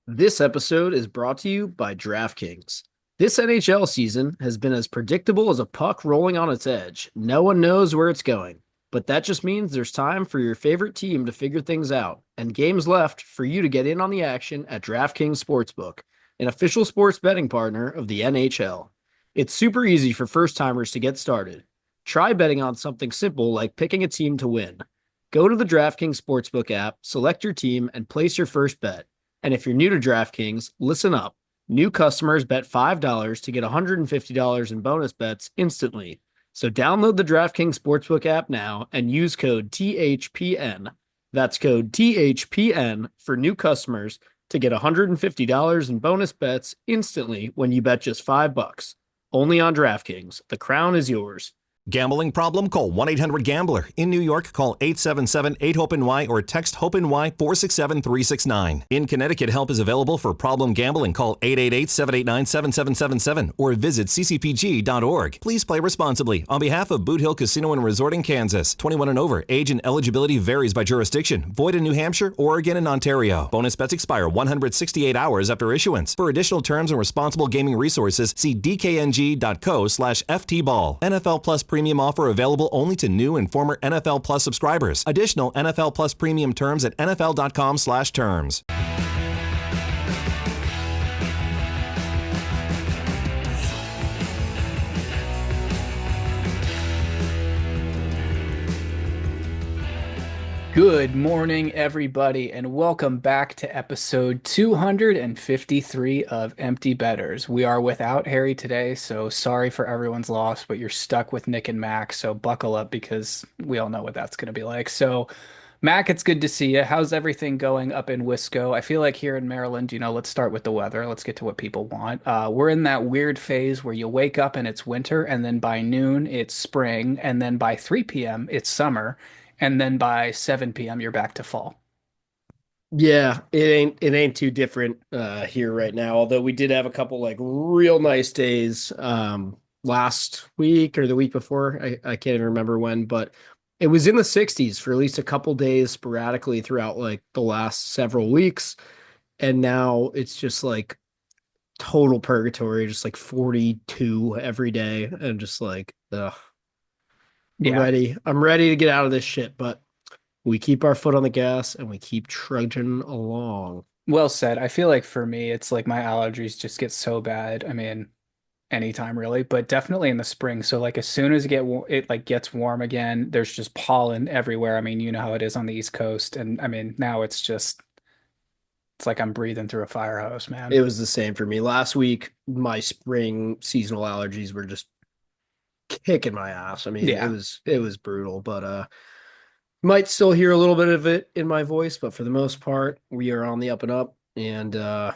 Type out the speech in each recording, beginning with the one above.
This episode is brought to you by DraftKings. This NHL season has been as predictable as a puck rolling on its edge. No one knows where it's going, but that just means there's time for your favorite team to figure things out and games left for you to get in on the action at DraftKings Sportsbook, an official sports betting partner of the NHL. It's super easy for first-timers to get started. Try betting on something simple like picking a team to win. Go to the DraftKings Sportsbook app, select your team, and place your first bet. And if you're new to DraftKings, listen up. New customers bet $5 to get $150 in bonus bets instantly. So download the DraftKings Sportsbook app now and use code THPN. That's code THPN for new customers to get $150 in bonus bets instantly when you bet just $5. Only on DraftKings. The crown is yours. Gambling problem? Call 1-800-GAMBLER. In New York, call 877-8-HOPE-NY or text HOPE-NY 467-369. In Connecticut, help is available for problem gambling. Call 888-789-7777 or visit ccpg.org. Please play responsibly. On behalf of Boot Hill Casino and Resort in Kansas, 21 and over, age and eligibility varies by jurisdiction. Void in New Hampshire, Oregon, and Ontario. Bonus bets expire 168 hours after issuance. For additional terms and responsible gaming resources, see dkng.co/ftball. NFL Plus Premium offer available only to new and former NFL Plus subscribers. Additional NFL Plus Premium terms at nfl.com/terms. Good morning, everybody, and welcome back to episode 253 of Empty Betters. We are without Harry today, so sorry for everyone's loss, but you're stuck with Nick and Mac, so buckle up because we all know what that's going to be like. So, Mac, it's good to see you. How's everything going up in Wisco? I feel like here in Maryland, let's start with the weather. Let's get to what people want. We're in that weird phase where you wake up and it's winter, and then by noon, it's spring, and then by 3 p.m., it's summer. And then by 7 p.m. you're back to fall. Yeah, it ain't too different here right now. Although we did have a couple like real nice days last week or the week before. I can't even remember when, but it was in the 60s for at least a couple days sporadically throughout like the last several weeks. And now it's just like total purgatory, just like 42 every day. And just like, ugh, Yeah. I'm ready to get out of this shit, but we keep our foot on the gas and we keep trudging along. Well said. I feel like for me, it's like my allergies just get so bad. I mean, anytime really, but definitely in the spring. So like as soon as it like gets warm again, there's just pollen everywhere. I mean, you know how it is on the East Coast, and I mean now it's like I'm breathing through a fire hose, man. It was the same for me. Last week, my spring seasonal allergies were just kicking my ass. I mean, Yeah. it was brutal, but might still hear a little bit of it in my voice, but for the most part, we are on the up and up, and I'm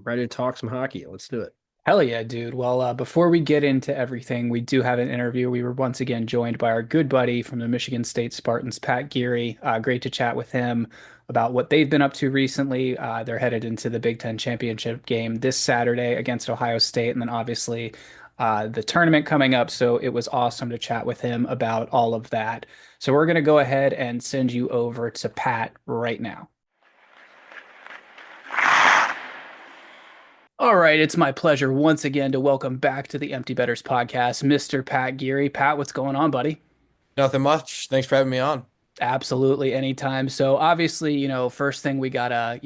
ready to talk some hockey. Let's do it. Hell yeah, dude. Well, before we get into everything, we do have an interview. We were once again joined by our good buddy from the Michigan State Spartans, Pat Geary. Great to chat with him about what they've been up to recently. They're headed into the Big Ten championship game this Saturday against Ohio State, and then obviously the tournament coming up. So it was awesome to chat with him about all of that. So we're going to go ahead and send you over to Pat right now. All right, it's my pleasure once again to welcome back to the Empty Betters podcast, Mr. Pat Geary. Pat, what's going on, buddy? Nothing much. Thanks for having me on. Absolutely, anytime. So obviously, first thing we gotta,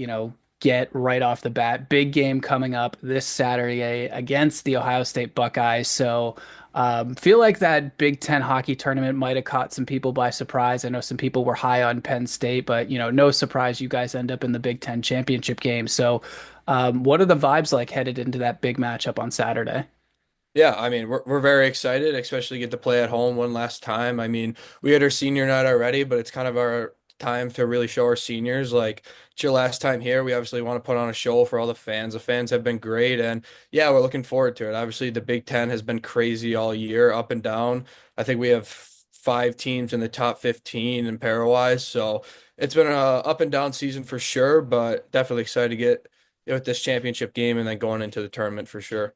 get right off the bat, big game coming up this Saturday against the Ohio State Buckeyes. So feel like that Big Ten hockey tournament might have caught some people by surprise. I know some people were high on Penn State, but no surprise you guys end up in the Big Ten championship game. So what are the vibes like headed into that big matchup on Saturday? Yeah, I mean, we're very excited, especially get to play at home one last time. I mean, we had our senior night already, but it's kind of our time to really show our seniors like it's your last time here. We obviously want to put on a show for all the fans. The fans have been great, and yeah, we're looking forward to it. Obviously, the Big Ten has been crazy all year, up and down. I think we have five teams in the top 15 in pairwise, so it's been a up and down season for sure, but definitely excited to get with this championship game and then going into the tournament for sure.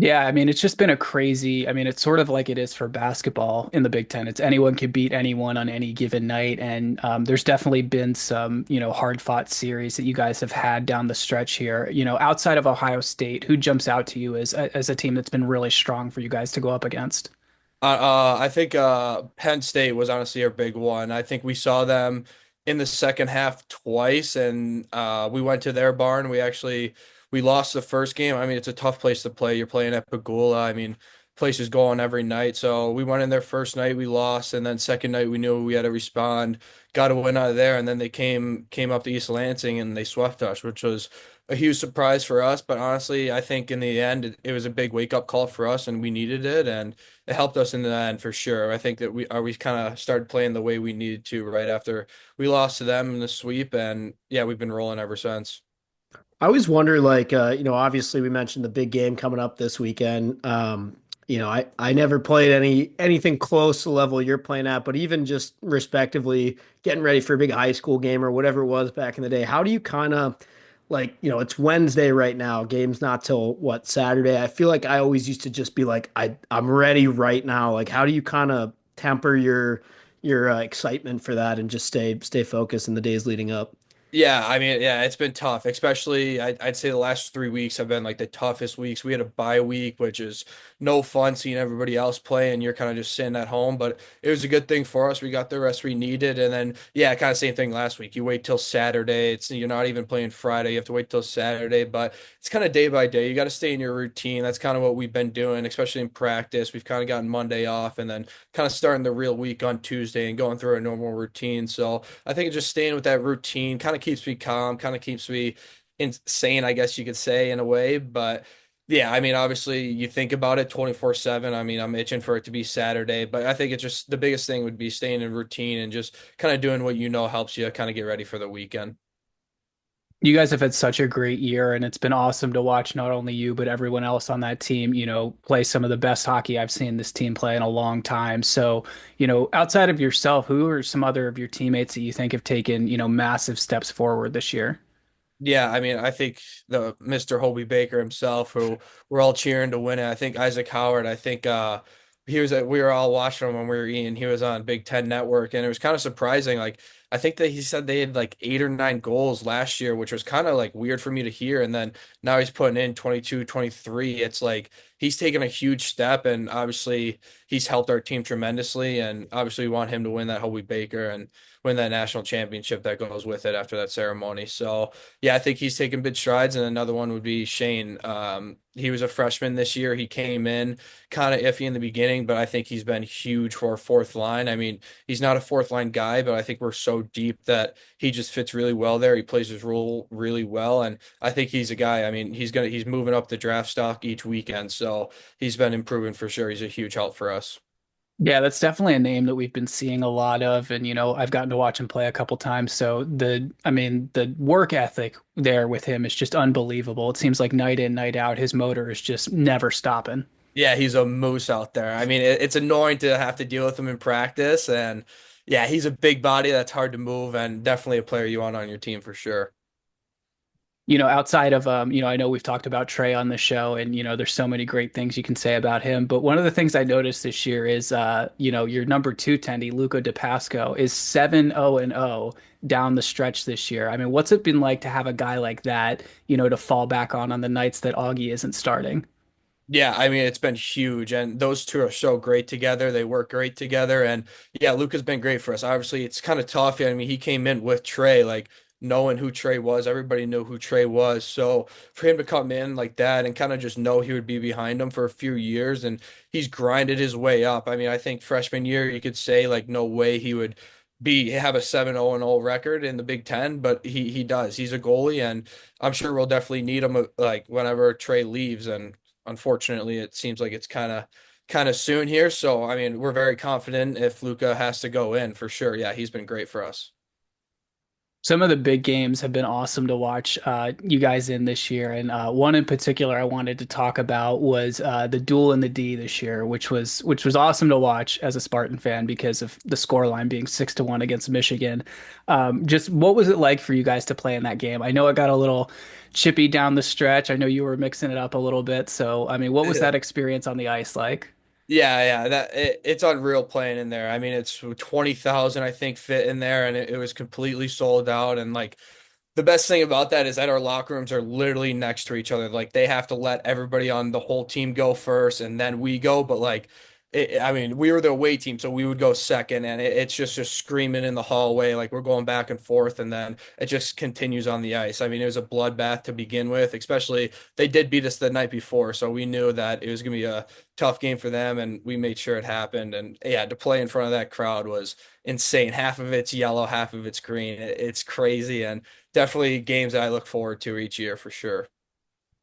Yeah, I mean, it's just been a crazy, I mean, it's sort of like it is for basketball in the Big Ten. It's anyone can beat anyone on any given night. And there's definitely been some, hard-fought series that you guys have had down the stretch here. Outside of Ohio State, who jumps out to you as a team that's been really strong for you guys to go up against? I think Penn State was honestly our big one. I think we saw them in the second half twice, and we went to their barn. We lost the first game. I mean, it's a tough place to play. You're playing at Pagula. I mean, places go on every night. So we went in there first night, we lost, and then second night we knew we had to respond, got a win out of there, and then they came up to East Lansing and they swept us, which was a huge surprise for us. But honestly, I think in the end it was a big wake up call for us, and we needed it, and it helped us in the end for sure. I think that we kind of started playing the way we needed to right after we lost to them in the sweep, and yeah, we've been rolling ever since. I always wonder, like, obviously we mentioned the big game coming up this weekend. I never played anything close to the level you're playing at, but even just respectively getting ready for a big high school game or whatever it was back in the day, how do you kind of like, it's Wednesday right now, game's not till what, Saturday? I feel like I always used to just be like, I'm ready right now. Like, how do you kind of temper your excitement for that and just stay focused in the days leading up? Yeah, I mean, yeah, it's been tough. Especially, I'd say the last 3 weeks have been like the toughest weeks. We had a bye week, which is no fun seeing everybody else play and you're kind of just sitting at home. But it was a good thing for us. We got the rest we needed, and then yeah, kind of same thing last week. You wait till Saturday. You're not even playing Friday. You have to wait till Saturday. But it's kind of day by day. You got to stay in your routine. That's kind of what we've been doing, especially in practice. We've kind of gotten Monday off, and then kind of starting the real week on Tuesday and going through a normal routine. So. I think just staying with that routine kind of keeps me calm, kind of keeps me insane, I guess you could say in a way. But yeah, I mean, obviously you think about it 24/7. I mean, I'm itching for it to be Saturday, but I think it's just the biggest thing would be staying in routine and just kind of doing what you know helps you kind of get ready for the weekend. You guys have had such a great year, and it's been awesome to watch not only you, but everyone else on that team, play some of the best hockey I've seen this team play in a long time. So, outside of yourself, who are some other of your teammates that you think have taken, massive steps forward this year? Yeah, I mean, I think the Mr. Hobie Baker himself, who we're all cheering to win it. I think Isaac Howard. I think we were all watching him when we were eating. He was on Big Ten Network, and it was kind of surprising. Like I think that he said they had like 8 or 9 goals last year, which was kind of like weird for me to hear. And then now he's putting in 22, 23. It's like he's taken a huge step, and obviously he's helped our team tremendously. And obviously we want him to win that Hobie Baker and win that national championship that goes with it after that ceremony. So yeah, I think he's taken big strides. And another one would be Shane. He was a freshman this year. He came in kind of iffy in the beginning, but I think he's been huge for a fourth line. I mean, he's not a fourth line guy, but I think we're so deep that he just fits really well there. He plays his role really well. And I think he's a guy, I mean, he's moving up the draft stock each weekend. So he's been improving for sure. He's a huge help for us. Yeah, that's definitely a name that we've been seeing a lot of. And, I've gotten to watch him play a couple times. So the work ethic there with him is just unbelievable. It seems like night in, night out, his motor is just never stopping. Yeah, he's a moose out there. I mean, it's annoying to have to deal with him in practice. And yeah, he's a big body that's hard to move and definitely a player you want on your team for sure. Outside of I know we've talked about Trey on the show, and there's so many great things you can say about him. But one of the things I noticed this year is your number two tendy, Luca DePasco, is 7-0-0 down the stretch this year. I mean, what's it been like to have a guy like that, to fall back on the nights that Augie isn't starting? Yeah, I mean, it's been huge, and those two are so great together. They work great together, and yeah, Luca's been great for us. Obviously, it's kind of tough. I mean, he came in with Trey, like knowing who Trey was. Everybody knew who Trey was. So for him to come in like that and kind of just know he would be behind him for a few years, and he's grinded his way up. I mean, I think freshman year you could say like no way he would be have a 7-0-0 record in the Big Ten, but he does. He's a goalie, and I'm sure we'll definitely need him like whenever Trey leaves, and unfortunately, it seems like it's kind of soon here. So, I mean, we're very confident if Luca has to go in for sure. Yeah, he's been great for us. Some of the big games have been awesome to watch you guys in this year, and one in particular I wanted to talk about was the duel in the D this year, which was awesome to watch as a Spartan fan because of the scoreline being 6-1 against Michigan. Just what was it like for you guys to play in that game? I know it got a little chippy down the stretch. I know you were mixing it up a little bit. So, I mean, what was that experience on the ice like? Yeah, yeah, it's unreal playing in there. I mean, it's 20,000 I think fit in there, and it was completely sold out. And like the best thing about that is that our locker rooms are literally next to each other. Like they have to let everybody on the whole team go first, and then we go. But like, I mean, we were the away team, so we would go second, and it's just screaming in the hallway, like we're going back and forth, and then it just continues on the ice. I mean, it was a bloodbath to begin with. Especially they did beat us the night before, so we knew that it was gonna be a tough game for them, and we made sure it happened. And yeah, to play in front of that crowd was insane. Half of it's yellow, half of it's green. It's crazy, and definitely games that I look forward to each year for sure.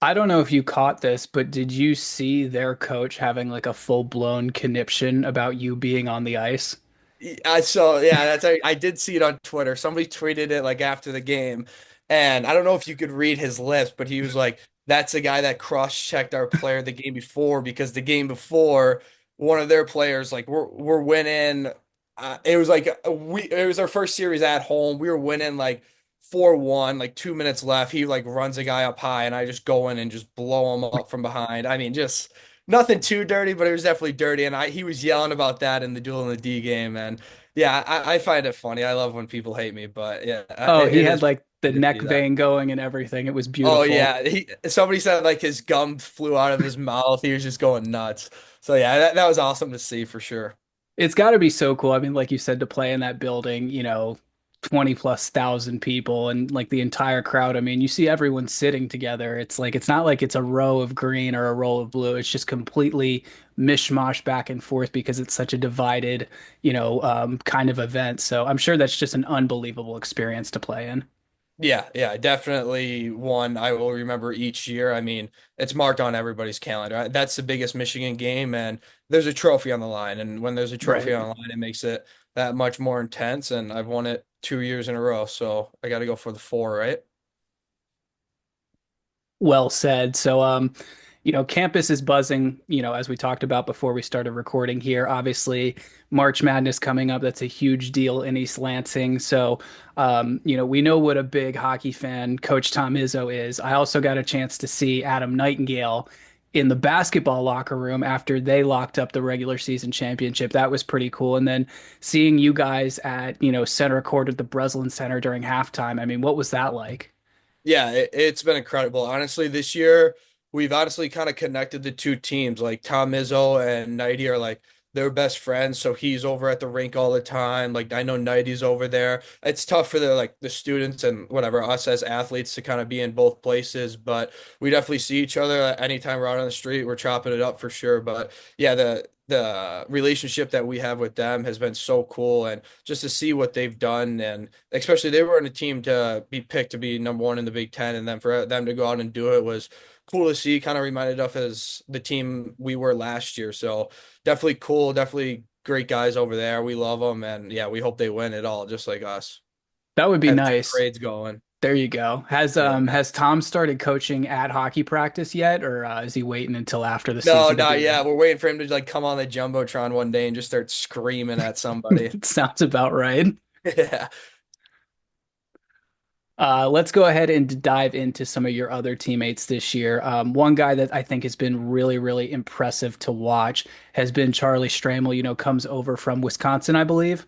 I don't know if you caught this, but did you see their coach having like a full-blown conniption about you being on the ice? I saw, yeah, I did see it on Twitter. Somebody tweeted it like after the game, and I don't know if you could read his lips, but he was like, "That's the guy that cross-checked our player the game before because the game before, one of their players like we're winning. It was like it was our first series at home. We were winning like 4-1, like 2 minutes left. He like runs a guy up high, and I just go in and just blow him up from behind. I mean, just." Nothing too dirty, but it was definitely dirty. And he was yelling about that in the duel in the D game. And yeah, I find it funny. I love when people hate me, but yeah, Oh, he it had is like the funny to neck see that. vein going and everything. It was Oh beautiful. yeah, somebody said like his gum flew out of his mouth. He was just going nuts. So yeah, that was awesome to see for sure. It's got to be so cool. I mean, like you said, to play in that building, 20 plus thousand people and like the entire crowd. I mean, you see everyone sitting together. It's like, it's not like it's a row of green or a row of blue. It's just completely mishmash back and forth because it's such a divided, kind of event. So I'm sure that's just an unbelievable experience to play in. Yeah, yeah, definitely one I will remember each year. I mean, it's marked on everybody's calendar. That's the biggest Michigan game, and there's a trophy on the line. And when there's a trophy Right. on the line, it makes it that much more intense. And I've won it 2 years in a row, so I got to go for the four, right? Well said. So, campus is buzzing, as we talked about before we started recording here. Obviously, March Madness coming up, that's a huge deal in East Lansing. So, we know what a big hockey fan Coach Tom Izzo is. I also got a chance to see Adam Nightingale in the basketball locker room after they locked up the regular season championship. That was pretty cool. And then seeing you guys at, center court at the Breslin Center during halftime. I mean, what was that like? Yeah, it's been incredible. Honestly, this year we've honestly kind of connected the two teams. Like Tom Izzo and Nighty are like they're best friends, so he's over at the rink all the time. Like I know Nighty's over there. It's tough for the students and whatever us as athletes to kind of be in both places, but we definitely see each other anytime we're out on the street. We're chopping it up for sure. But yeah, the relationship that we have with them has been so cool, and just to see what they've done, and especially they were in a team to be picked to be number one in the Big Ten, and then for them to go out and do it was cool to see. Kind of reminded of as the team we were last year. So definitely cool, definitely great guys over there. We love them, and yeah, we hope they win it all, just like us. That would be Have two nice. parades going. There you go. Has Yeah. has Tom started coaching at hockey practice yet, or is he waiting until after the No, season to not do yet. that? We're waiting for him to like come on the jumbotron one day and just start screaming at somebody. Sounds about right. Yeah. Let's go ahead and dive into some of your other teammates this year. One guy that I think has been really, really impressive to watch has been Charlie Stramel. Comes over from Wisconsin, I believe,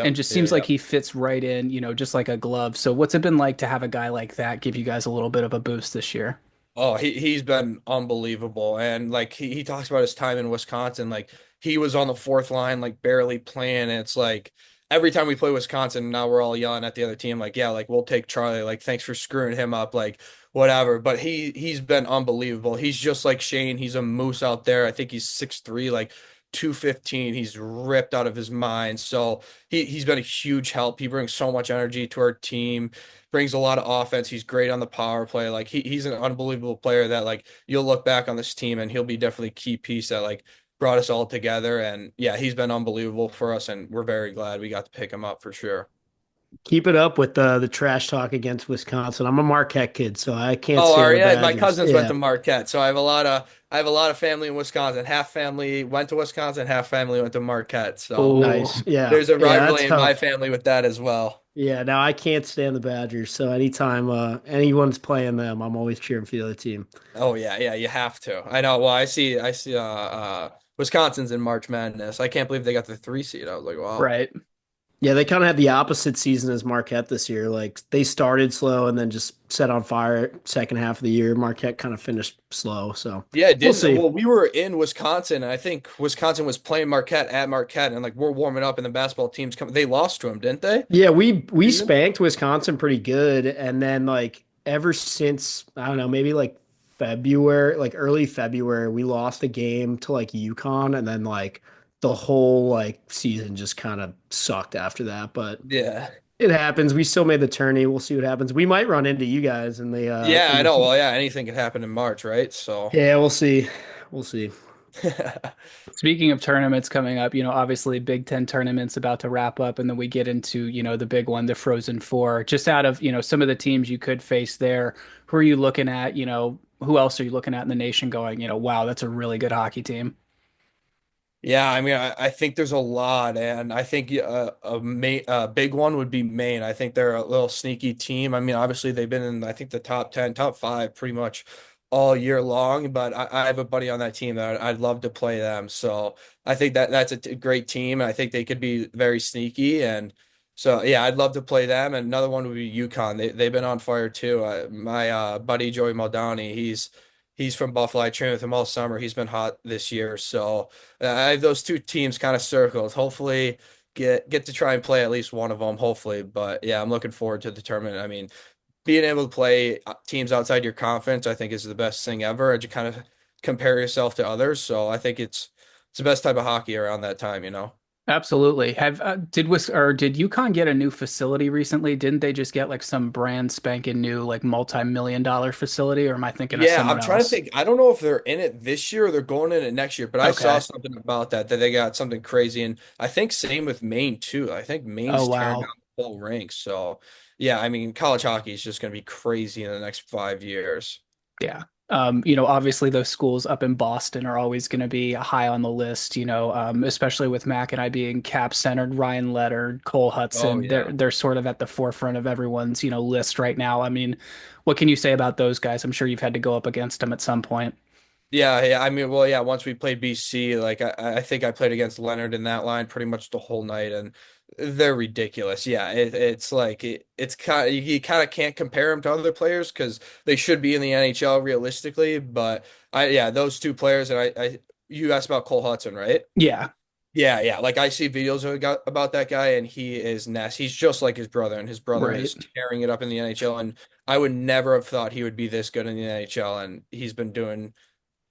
and Yep. just Yeah. seems like Yeah. he fits right in, just like a glove. So, what's it been like to have a guy like that give you guys a little bit of a boost this year? Oh, he's been unbelievable. And like he talks about his time in Wisconsin, like he was on the fourth line, like barely playing. And it's like every time we play Wisconsin, now we're all yelling at the other team, like, yeah, like we'll take Charlie, like thanks for screwing him up, like whatever. But he's been unbelievable. He's just like Shane, he's a moose out there. I think he's 6'3", like 215. He's ripped out of his mind. So he's been a huge help. He brings so much energy to our team, brings a lot of offense. He's great on the power play. Like he's an unbelievable player that like you'll look back on this team and he'll be definitely a key piece that like brought us all together. And yeah, he's been unbelievable for us, and we're very glad we got to pick him up for sure. Keep it up with the trash talk against Wisconsin. I'm a Marquette kid, so I can't Oh, stand are the you? My Badgers. cousins went Yeah. to Marquette, so I have a lot of family in Wisconsin. Half family went to Wisconsin, half family went to Marquette. So Oh, Nice. Yeah. there's a Yeah, that's rivalry in my tough. family with that as well. Yeah, now I can't stand the Badgers, so anytime anyone's playing them, I'm always cheering for the other team. Oh yeah, yeah, you have to. I know. Well, I see Wisconsin's in March Madness. I can't believe they got the 3 seed. I was like, wow. right. Yeah, they kind of had the opposite season as Marquette this year. Like they started slow and then just set on fire second half of the year. Marquette kind of finished slow, so Yeah, it we'll didn't. see. Well, we were in Wisconsin, and I think Wisconsin was playing Marquette at Marquette, and like we're warming up, and the basketball team's coming. They lost to them, didn't they? Yeah, we Season? spanked Wisconsin pretty good, and then like ever since I don't know, maybe like February, like early February, we lost a game to like UConn, and then like the whole like season just kind of sucked after that. But Yeah. it happens. We still made the tourney. We'll see what happens. We might run into you guys Yeah, in I know. the Well, yeah, anything could happen in March, right? So, yeah, we'll see. We'll see. Speaking of tournaments coming up, obviously Big Ten tournaments about to wrap up, and then we get into, the big one, the Frozen Four. Just out of, some of the teams you could face there, who are you looking at? Who else are you looking at in the nation going, wow, that's a really good hockey team? yeah, I mean, I think there's a lot, and I think a big one would be Maine. I think they're a little sneaky team. I mean, obviously they've been in, I think the top 10, top five pretty much all year long, but I have a buddy on that team that I'd love to play them. So I think that that's a great team. I think they could be very sneaky, and so yeah, I'd love to play them. And another one would be UConn. They've been on fire too. My buddy Joey Maldani, he's from Buffalo. I trained with him all summer. He's been hot this year, so. I have those two teams kind of circled. Hopefully, get to try and play at least one of them. Hopefully, but yeah, I'm looking forward to the tournament. I mean, being able to play teams outside your conference, I think, is the best thing ever. And you kind of compare yourself to others. So I think it's the best type of hockey around that time. You know. Absolutely. Did UConn get a new facility recently? Didn't they just get like some brand spanking new like multi-million dollar facility, or am I thinking of Yeah, someone I'm trying to else? think. I don't know if they're in it this year or they're going in it next year, but I saw Okay. something about that they got something crazy, and I think same with Maine too. I think Oh Maine's tearing down wow. the whole rink. So yeah, I mean, college hockey is just going to be crazy in the next 5 years. Yeah. Obviously those schools up in Boston are always going to be high on the list, especially with Mac and I being cap centered, Ryan Leonard, Cole Oh Hudson. They're yeah. they're sort of at the forefront of everyone's, list right now. I mean, what can you say about those guys? I'm sure you've had to go up against them at some point. Yeah, yeah. I mean, well, yeah. Once we played BC, like I think I played against Leonard in that line pretty much the whole night, and they're ridiculous. Yeah, it's like it's kind of you kind of can't compare them to other players because they should be in the NHL realistically. But yeah, those two players, and I you asked about Cole Hudson, right? Yeah, Yeah, yeah. Like I see videos about that guy, and he is nasty. He's just like his brother, and his brother right. is tearing it up in the NHL. And I would never have thought he would be this good in the NHL, and he's been doing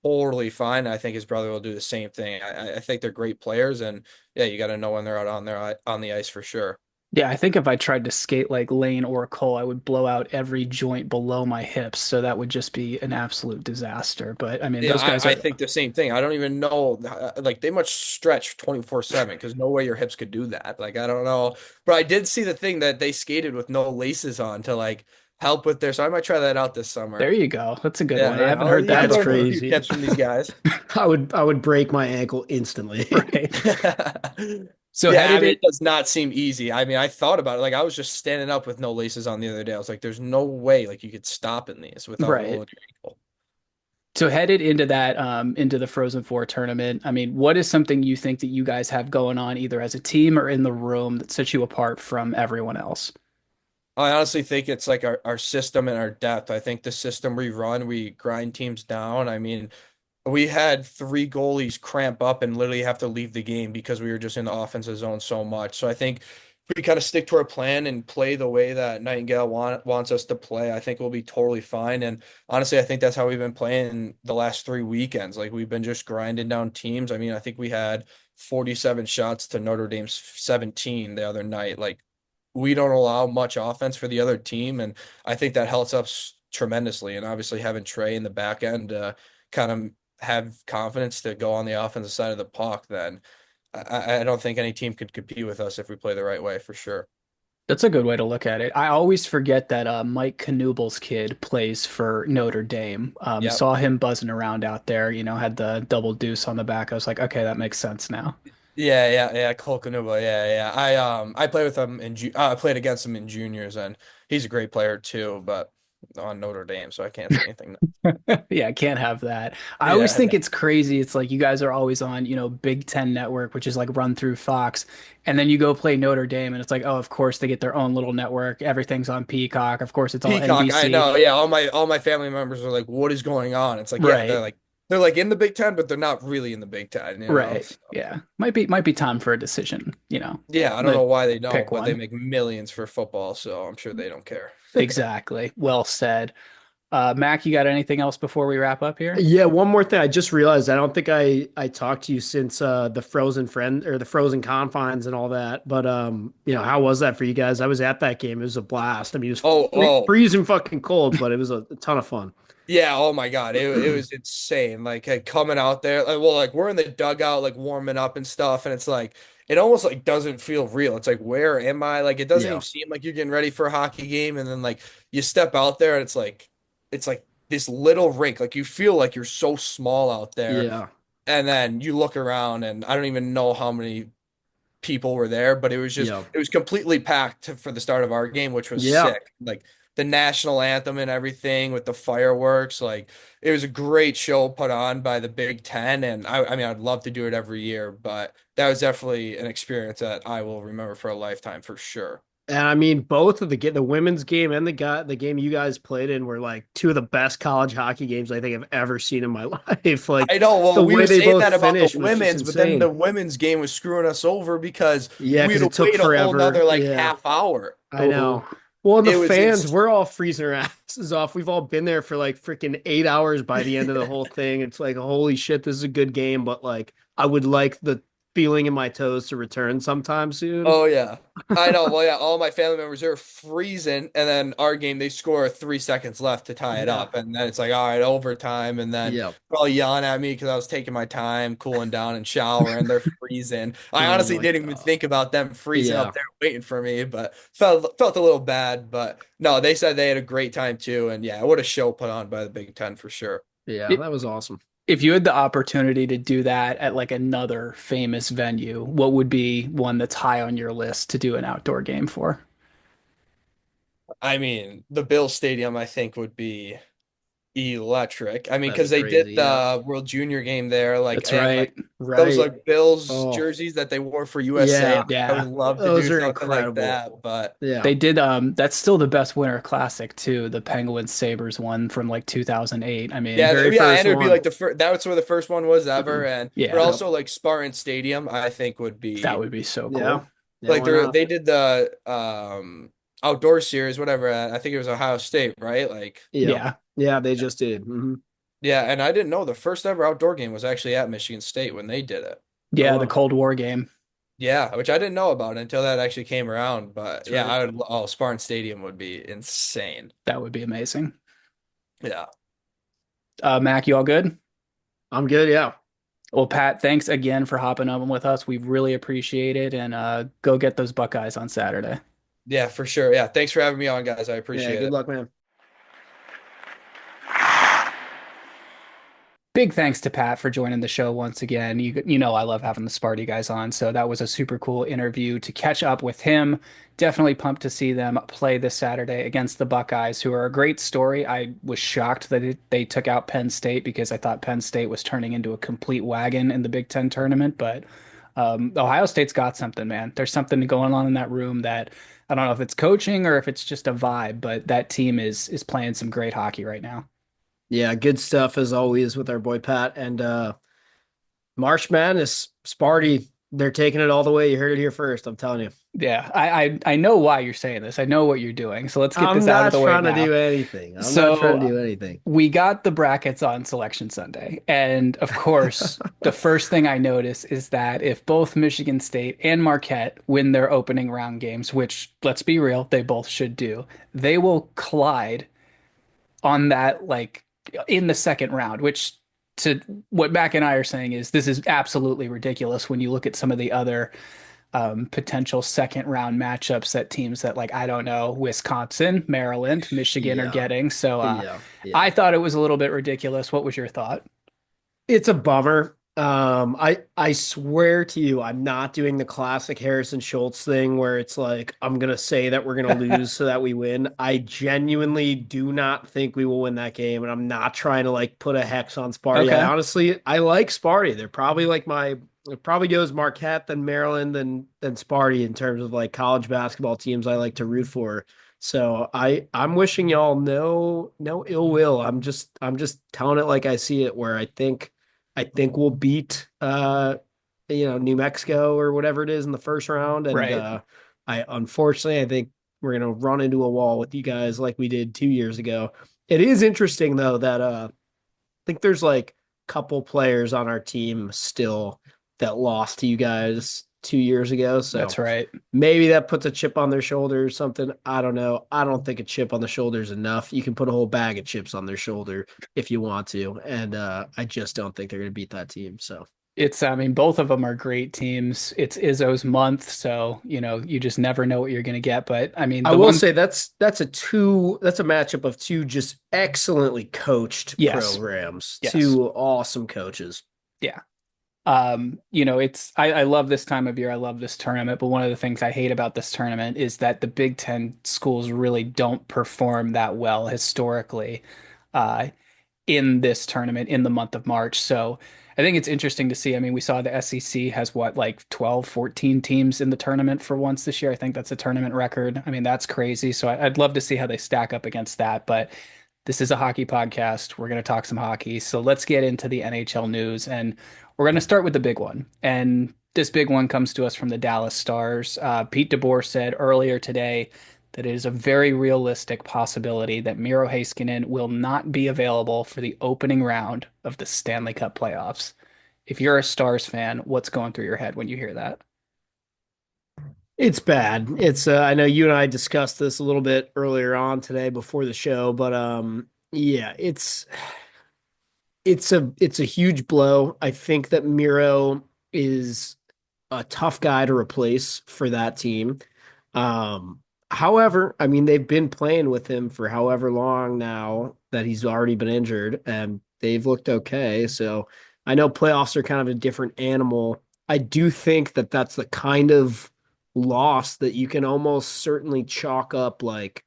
totally fine. I think his brother will do the same thing. I think they're great players, and yeah, you got to know when they're out on the ice for sure. Yeah, I think if I tried to skate like Lane or Cole, I would blow out every joint below my hips. So that would just be an absolute disaster. But I mean, Yeah, those guys I are think the same thing. I don't even know, like they must stretch 24/7 because no way your hips could do that. Like I don't know, but I did see the thing that they skated with no laces on to like help with their. So I might try that out this there summer. you go. That's a good Yeah, one. I yeah. haven't Oh, heard you that can That's learn a before. few crazy. tips from these guys. I would break my ankle instantly. Right. So Yeah, I headed mean, it it does not seem easy. I mean, I thought about it. Like, I was just standing up with no laces on the other day. I was like, there's no way like you could stop in these without right. rolling your ankle. So headed into that into the Frozen Four tournament, I mean, what is something you think that you guys have going on either as a team or in the room that sets you apart from everyone else? I honestly think it's like our system and our depth. I think the system we run, we grind teams down. I mean, we had three goalies cramp up and literally have to leave the game because we were just in the offensive zone so much. So I think if we kind of stick to our plan and play the way that Nightingale wants us to play, I think we'll be totally fine. And honestly, I think that's how we've been playing the last 3 weekends. Like we've been just grinding down teams. I mean, I think we had 47 shots to Notre Dame's 17 the other night. Like we don't allow much offense for the other team, and I think that helps us tremendously. And obviously having Trey in the back end kind of have confidence to go on the offensive side of the puck, then I don't think any team could compete with us if we play the right way for sure. That's a good way to look at it. I always forget that Mike Knubel's kid plays for Notre Dame. Yep. Saw him buzzing around out there, had the double deuce on the back. I was like, okay, that makes sense now. Yeah. Cole Kanuba. Yeah. I played with him I played against him in juniors, and he's a great player too, but on Notre Dame, so I can't say anything. Yeah, I can't have that. I always Yeah. think it's crazy. It's like you guys are always on, Big Ten Network, which is like run through Fox, and then you go play Notre Dame, and it's like, oh, of course they get their own little network. Everything's on Peacock. Of course, it's all Peacock, I NBC. know. Yeah, all my family members are like, "What is going on?" It's like, yeah, Right. they're like in the Big Ten, but they're not really in the Big Ten, you know? Right. Yeah. Might be time for a decision, Yeah, I don't know but why they pick don't, but they one. make millions for football, so I'm sure they don't care. Exactly. Well said. Mac, you got anything else before we wrap up here? Yeah, one more thing. I just realized I don't think I talked to you since the Frozen Friend or the Frozen Confines and all that. But how was that for you guys? I was at that game. It was a blast. I mean, it was Oh, freezing fucking cold, but it was a ton of fun. yeah, oh my God. It was insane. Like coming out there, like we're in the dugout, like warming up and stuff, and it's like it almost like doesn't feel real. It's like, where am I? Like it doesn't even Yeah. seem like you're getting ready for a hockey game, and then like you step out there and it's like this little rink. Like you feel like you're so small out there, Yeah. and then you look around and I don't even know how many people were there, but Yeah. it was completely packed for the start of our game, which was Yeah. sick. Like the national anthem and everything with the fireworks, like it was a great show put on by the Big Ten, and I mean I'd love to do it every year, but that was definitely an experience that I will remember for a lifetime for sure. And I mean, both of the women's game and the game you guys played in were like two of the best college hockey games I think I've ever seen in my life. Like I know. Well, the we way were they saying both that about the finished was just women's, but then the insane. women's game was screwing us over because Yeah, we had because to it took wait a whole forever. nother like Yeah. half hour. I Oh, know. Well, and the It was fans, it's we're all freezing our asses off. We've all been there for like freaking 8 hours by the end of the whole thing. It's like, holy shit, this is a good game, but like, I would like the feeling in my toes to return sometime soon. Oh yeah. I know. Well, yeah, all my family members are freezing, and then our game they score 3 seconds left to tie it Yeah. up, and then it's like all right, overtime, and then Yeah. they're all yelling at me because I was taking my time, cooling down and showering. They're freezing. I Oh honestly my didn't even God. think about them freezing Yeah. up there waiting for me, but felt a little bad. But no, they said they had a great time too, and yeah, what a show put on by the Big Ten for sure. Yeah. it, That was awesome. if you had the opportunity to do that at like another famous venue, what would be one that's high on your list to do an outdoor game for? I mean, the Bill Stadium I think would be electric. I mean, That'd be because they did crazy. Yeah. the World Junior game there, like That's and right. like those Right. like Bills Oh, jerseys that they wore for USA. yeah. I would Yeah. love to Those do are something like incredible. that, but Yeah. They did that's still the best winter classic too, the Penguins Sabres one from like 2008. I mean, yeah, Very yeah, first and it would be one. like the first. That was where the first one was ever, and but yeah, Yep. also like Spartan Stadium, I think would that be would be so Yeah. cool. Yeah. like Why not? they did the outdoor series, whatever. I think it was Ohio State, right? Like Yep. Yeah. Yeah. They just did. yeah, and I didn't know the first ever outdoor game was actually at Michigan State when they did it. Oh, Yeah, the wow. Cold War game. Yeah, which I didn't know about until that actually came around. But That's yeah, right. I would. Oh, Spartan Stadium would be insane. That would be amazing. Yeah. Mac, you all good? I'm good. Yeah. Well, Pat, thanks again for hopping on with us. We really appreciate it. And go get those Buckeyes on Saturday. Yeah, for sure. Yeah. Thanks for having me on, guys. I Yeah. appreciate Good it. luck, man. Big thanks to Pat for joining the show once again. You know I love having the Sparty guys on, so that was a super cool interview to catch up with him. Definitely pumped to see them play this Saturday against the Buckeyes, who are a great story. I was shocked that they took out Penn State because I thought Penn State was turning into a complete wagon in the Big Ten tournament, but Ohio State's got something, man. There's something going on in that room that I don't know if it's coaching or if it's just a vibe, but that team is playing some great hockey right now. Yeah. Good stuff as always with our boy Pat and March Madness, Sparty. They're taking it all the way. You heard it here first. I'm telling you. Yeah, I know why you're saying this. I know what you're doing. So let's get I'm this out of not the way trying to now. do anything. I'm not trying to So do anything. we got the brackets on Selection Sunday. And of course, the first thing I notice is that if both Michigan State and Marquette win their opening round games, which let's be real, they both should do, they will collide on that like in the second round, which to what Mac and I are saying is this is absolutely ridiculous when you look at some of the other potential second round matchups that teams that like, I don't know, Wisconsin, Maryland, Michigan are Yeah. getting. So Yeah. I Yeah. thought it was a little bit ridiculous. What was your thought? It's a bummer. I swear to you, I'm not doing the classic Harrison Schultz thing where it's like I'm gonna say that we're gonna lose so that we win. I genuinely do not think we will win that game, and I'm not trying to like put a hex on Sparty. Okay. I like Sparty. They're probably like my it probably goes Marquette, then Maryland, then Sparty in terms of like college basketball teams I like to root for. So I'm wishing y'all no ill will. I'm just telling it like I see it, where I think we'll beat New Mexico or whatever it is in the first round. And Right. I think we're gonna run into a wall with you guys like we did 2 years ago. It is interesting though that I think there's like a couple players on our team still that lost to you guys 2 years ago. That's So right. maybe that puts a chip on their shoulder or something. I don't know. I don't think a chip on the shoulder is enough. You can put a whole bag of chips on their shoulder if you want to. And I just don't think they're going to beat that team. So I mean, both of them are great teams. It's Izzo's month, so you just never know what you're going to get. But I mean, I the will one, say that's a matchup of two just excellently coached yes, programs, yes, two awesome coaches. yeah. I love this time of year. I love this tournament, but one of the things I hate about this tournament is that the Big Ten schools really don't perform that well historically. Uh, in this tournament in the month of March. So I think it's interesting to see. I mean, we saw the SEC has what, like 12, 14 teams in the tournament for once this year. I think that's a tournament record. I mean, that's crazy. So I'd love to see how they stack up against that. But this is a hockey podcast. We're going to talk some hockey. So let's get into the NHL news. And we're going to start with the big one. And this big one comes to us from the Dallas Stars. Pete DeBoer said earlier today that it is a very realistic possibility that Miro Heiskanen will not be available for the opening round of the Stanley Cup playoffs. If you're a Stars fan, what's going through your head when you hear that? It's bad. It's I know you and I discussed this a little bit earlier on today before the show, but yeah, it's a huge blow. I think that Miro is a tough guy to replace for that team. Um, However, I mean, they've been playing with him for however long now that he's already been injured, and they've looked okay. So I know playoffs are kind of a different animal. I do think that that's the kind of loss that you can almost certainly chalk up like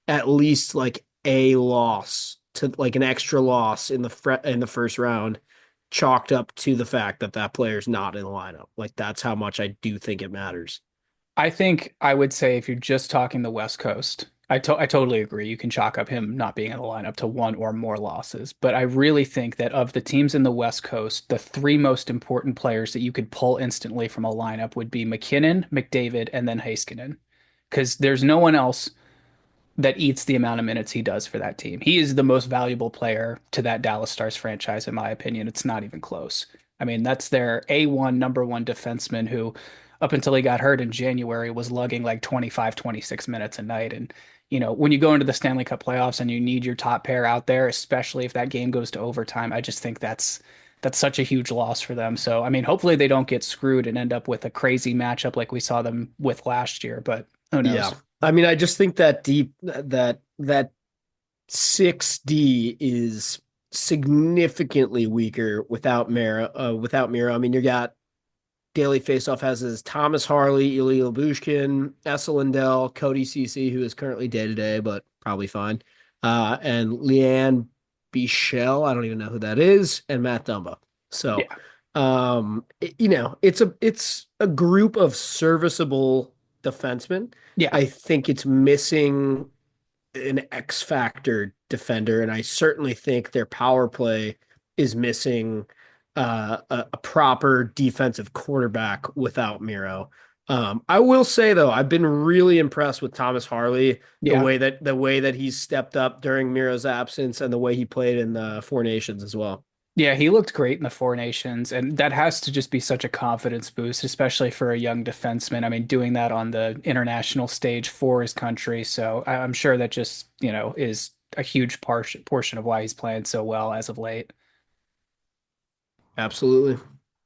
at least like a loss to like an extra loss in the first round, chalked up to the fact that that player's not in the lineup. Like that's how much I do think it matters. I think I would say if you're just talking the West Coast, I totally agree. You can chalk up him not being in the lineup to one or more losses. But I really think that of the teams in the West Coast, the three most important players that you could pull instantly from a lineup would be McKinnon, McDavid, and then Heiskanen. Because there's no one else that eats the amount of minutes he does for that team. He is the most valuable player to that Dallas Stars franchise, in my opinion. It's not even close. I mean, that's their A1 number one defenseman who, up until he got hurt in January, was lugging like 25, 26 minutes a night. And, when you go into the Stanley Cup playoffs and you need your top pair out there, especially if that game goes to overtime, I just think that's such a huge loss for them. So, I mean, hopefully they don't get screwed and end up with a crazy matchup like we saw them with last year, but who Yeah. knows? I mean, I just think that 6D is significantly weaker without Mira. Without Mira, I mean, you got Daily Faceoff has his Thomas Harley, Ilya Bushkin, Essa Lindell, Cody Cece, who is currently day to day, but probably fine, and Leanne Bichelle. I don't even know who that is, and Matt Dumba. So, Yeah. it's a group of serviceable defensemen. Yeah. I think it's missing an X factor defender, and I certainly think their power play is missing a proper defensive quarterback without Miro. I will say though, I've been really impressed with Thomas Harley, Yeah. the way that he's stepped up during Miro's absence and the way he played in the Four Nations as well. Yeah, he looked great in the Four Nations, and that has to just be such a confidence boost, especially for a young defenseman. I mean, doing that on the international stage for his country. So I'm sure that just, is a huge portion of why he's playing so well as of late. Absolutely.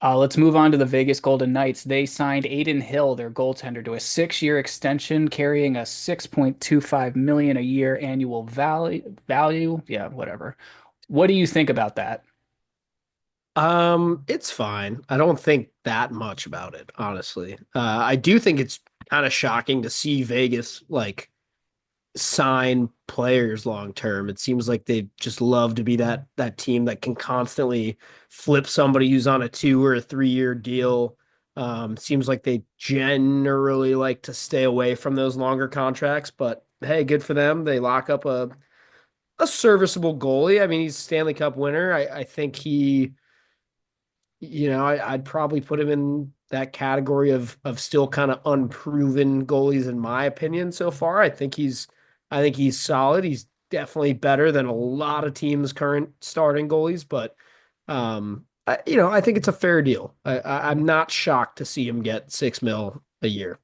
Let's move on to the Vegas Golden Knights. They signed Adin Hill, their goaltender, to a 6-year extension, carrying a 6.25 million a year annual value. Yeah, whatever. What do you think about that? It's fine. I don't think that much about it, honestly. I do think it's kind of shocking to see Vegas like sign players long term. It seems like they just love to be that team that can constantly flip somebody who's on a 2 or 3 year deal. Seems like they generally like to stay away from those longer contracts, but hey, good for them. They lock up a serviceable goalie. I mean, he's a Stanley Cup winner. I think he, I'd probably put him in that category of still kind of unproven goalies in my opinion so far. I think he's solid. He's definitely better than a lot of teams' current starting goalies, but I think it's a fair deal. I'm not shocked to see him get 6 mil a year.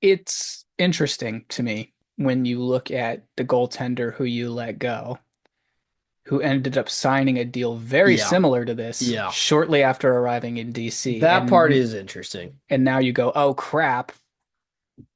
It's interesting to me when you look at the goaltender who you let go, who ended up signing a deal very Yeah, similar to this yeah. shortly after arriving in DC. That part is interesting. And now you go, oh crap,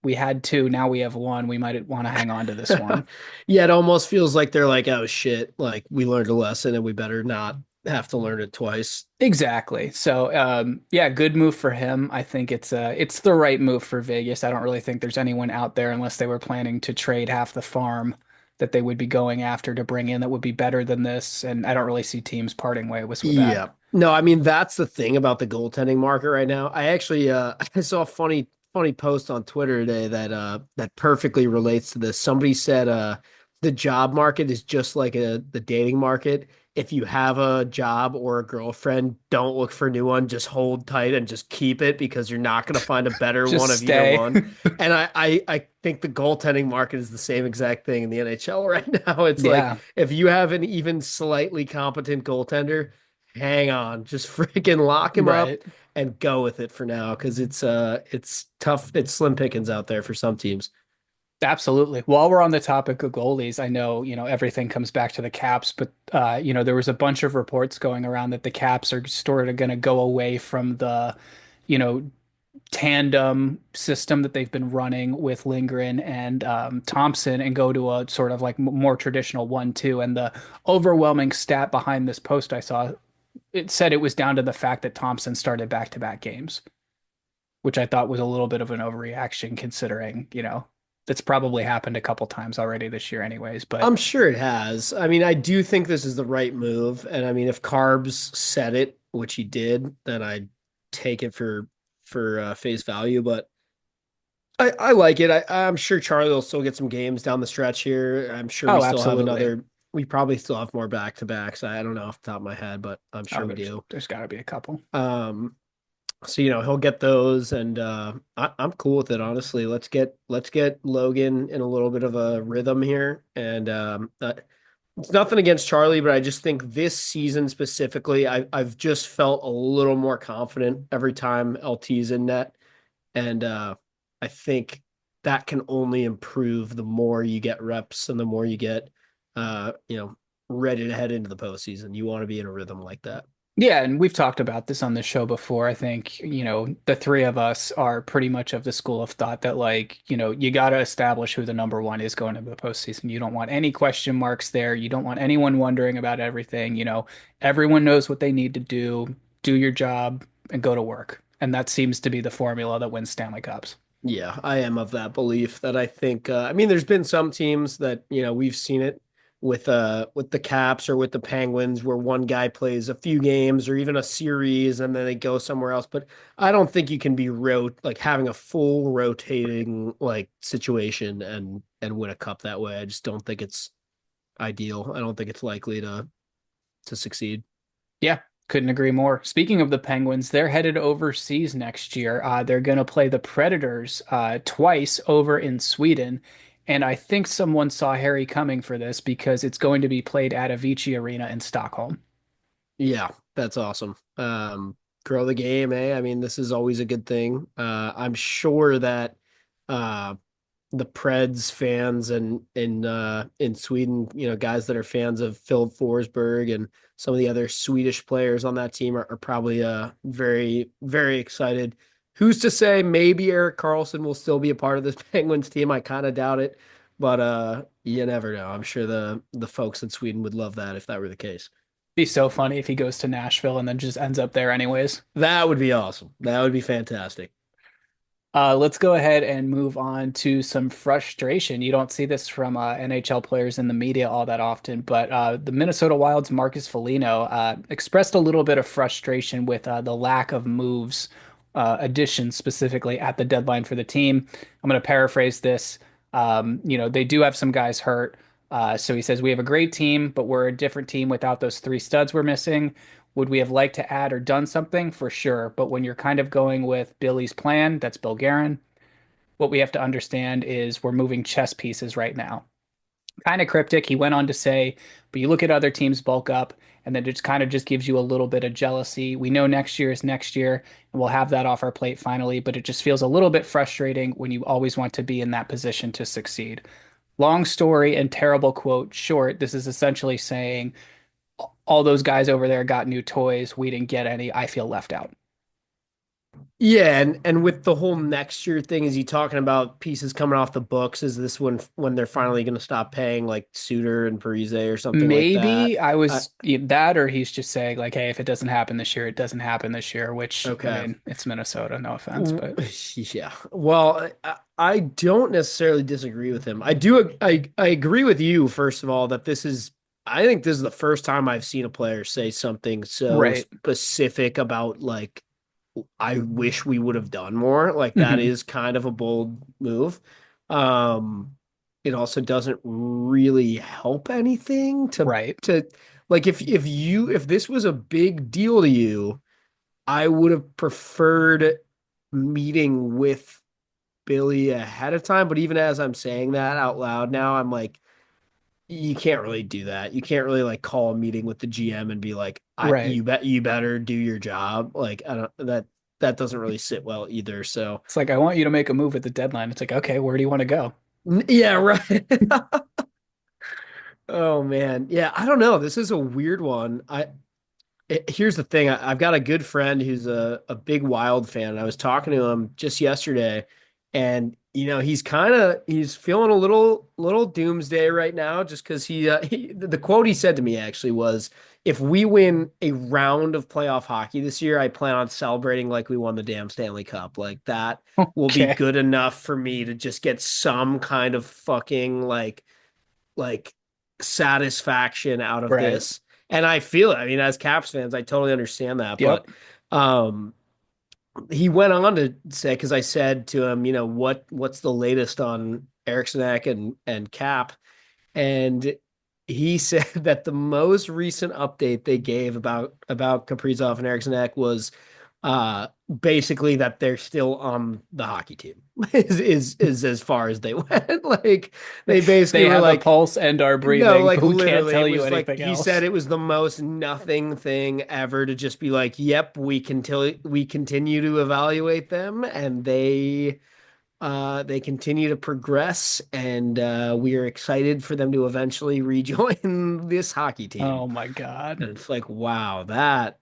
we had two, now we have one. We might want to hang on to this one. Yeah, it almost feels like they're like, oh shit, like we learned a lesson and we better not have to learn it twice. Exactly. So, yeah, good move for him. I think it's the right move for Vegas. I don't really think there's anyone out there unless they were planning to trade half the farm that they would be going after to bring in that would be better than this. And I don't really see teams parting ways with that. Yeah. No, I mean that's the thing about the goaltending market right now. I actually I saw a funny post on Twitter today that perfectly relates to this. Somebody said the job market is just like the dating market. If you have a job or a girlfriend, don't look for a new one. Just hold tight and just keep it because you're not going to find a better one Just of either stay. one. And I think the goaltending market is the same exact thing in the NHL right now. It's like Yeah, if you have an even slightly competent goaltender, hang on, just freaking lock him up right. and go with it for now because it's tough. It's slim pickings out there for some teams. Absolutely. While we're on the topic of goalies, I know, everything comes back to the Caps, but there was a bunch of reports going around that the Caps are sort of going to go away from the, you know, tandem system that they've been running with Lindgren and Thompson and go to a sort of like more traditional 1-2. And the overwhelming stat behind this post I saw, it said it was down to the fact that Thompson started back-to-back games, which I thought was a little bit of an overreaction considering, that's probably happened a couple times already this year anyways. But I'm sure it has. I mean, I do think this is the right move, and I mean, if Carbs said it, which he did, then I'd take it for face value. But I like it. I'm sure Charlie will still get some games down the stretch here. I'm sure we oh, still have absolutely. another. We probably still have more back to backs. I don't know off the top of my head, but I'm Oh, sure we there's do. there's got to be a couple. Um, so he'll get those, and I'm cool with it. Honestly, let's get Logan in a little bit of a rhythm here, and it's nothing against Charlie, but I just think this season specifically, I've just felt a little more confident every time LT's in net, and I think that can only improve the more you get reps and the more you get, uh, you know, ready to head into the postseason. You want to be in a rhythm like that. Yeah, and we've talked about this on the show before. I think, the three of us are pretty much of the school of thought that, like, you got to establish who the number one is going into the postseason. You don't want any question marks there. You don't want anyone wondering about everything. Everyone knows what they need to do your job, and go to work. And that seems to be the formula that wins Stanley Cups. Yeah, I am of that belief that I think I mean there's been some teams that, we've seen it with the Caps or with the Penguins where one guy plays a few games or even a series and then they go somewhere else, but I don't think you can be like having a full rotating like situation and win a cup that way. I just don't think it's ideal. I don't think it's likely to succeed. Yeah, couldn't agree more. Speaking of the Penguins, they're headed overseas next year. They're going to play the Predators twice over in Sweden. And I think someone saw Harry coming for this because it's going to be played at Avicii Arena in Stockholm. Yeah, that's awesome. Grow the game, eh? I mean, this is always a good thing. I'm sure that uh the Preds fans and in Sweden, guys that are fans of Phil Forsberg and some of the other Swedish players on that team are probably very, very excited. Who's to say maybe Erik Karlsson will still be a part of this Penguins team? I kind of doubt it, but you never know. I'm sure the folks in Sweden would love that if that were the case. Be so funny if he goes to Nashville and then just ends up there anyways. That would be awesome. That would be fantastic. Let's go ahead and move on to some frustration. You don't see this from NHL players in the media all that often, but the Minnesota Wild's Marcus Foligno expressed a little bit of frustration with the lack of moves, additions specifically at the deadline for the team. I'm going to paraphrase this. They do have some guys hurt. So he says, we have a great team, but we're a different team without those three studs we're missing. Would we have liked to add or done something? For sure. But when you're kind of going with Billy's plan, that's Bill Guerin, what we have to understand is we're moving chess pieces right now. Kind of cryptic. He went on to say, but you look at other teams bulk up, and then it just kind of just gives you a little bit of jealousy. We know next year is next year, and we'll have that off our plate finally, but it just feels a little bit frustrating when you always want to be in that position to succeed. Long story and terrible quote short, this is essentially saying all those guys over there got new toys. We didn't get any. I feel left out. Yeah, and with the whole next year thing, is he talking about pieces coming off the books? Is this when they're finally going to stop paying like Suter and Parise or something like that? Maybe I I, was that, or he's just saying like, hey, if it doesn't happen this year, it doesn't happen this year, which I okay. mean, it's Minnesota, no offense, but Yeah. Well, I don't necessarily disagree with him. I do. I agree with you, first of all, that I think this is the first time I've seen a player say something so right. specific about like, I wish we would have done more. Like that Hmm. is kind of a bold move. It also doesn't really help anything Right. to like if this was a big deal to you, I would have preferred meeting with Billy ahead of time. But even as I'm saying that out loud now, I'm like, you can't really do that. You can't really like call a meeting with the GM and be like, Right. you better do your job. Like I don't that doesn't really sit well either. So It's like I want you to make a move at the deadline. It's like, okay, where do you want to go? yeah, right. Oh man. Yeah, I don't know. This is a weird one. Here's the thing. I've got a good friend who's a big Wild fan. I was talking to him just yesterday, and he's feeling a little doomsday right now, just because the quote he said to me actually was, "If we win a round of playoff hockey this year, I plan on celebrating like we won the damn Stanley Cup. Like that will be Okay. good enough for me to just get some kind of fucking like satisfaction out of Right. this." And I feel it. I mean, as Caps fans, I totally understand that. But Yep. um, he went on to say, because I said to him, what's the latest on Eriksson Ek and Cap? And he said that the most recent update they gave about Kaprizov and Eriksson Ek was uh basically that they're still on the hockey team is as far as they went. Like they basically They were have a like, pulse and are no, breathing, like but we can't literally, tell it you was like anything he said else. it was the most nothing thing ever to just be like, "Yep, we continue to evaluate them, and they continue to progress, and we are excited for them to eventually rejoin this hockey team." Oh my God. And it's like, wow, that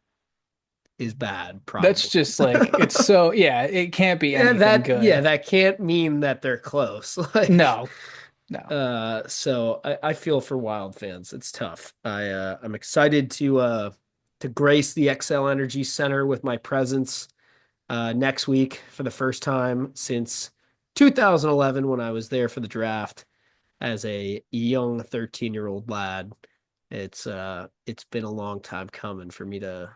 is bad, That's probably. just like it's so yeah, it can't be Yeah, anything yeah, good. that can't mean that they're close. Like, No, no. so I feel for Wild fans. It's tough. I'm excited to grace the XL Energy Center with my presence next week for the first time since 2011 when I was there for the draft as a young 13-year-old lad. It's been a long time coming for me to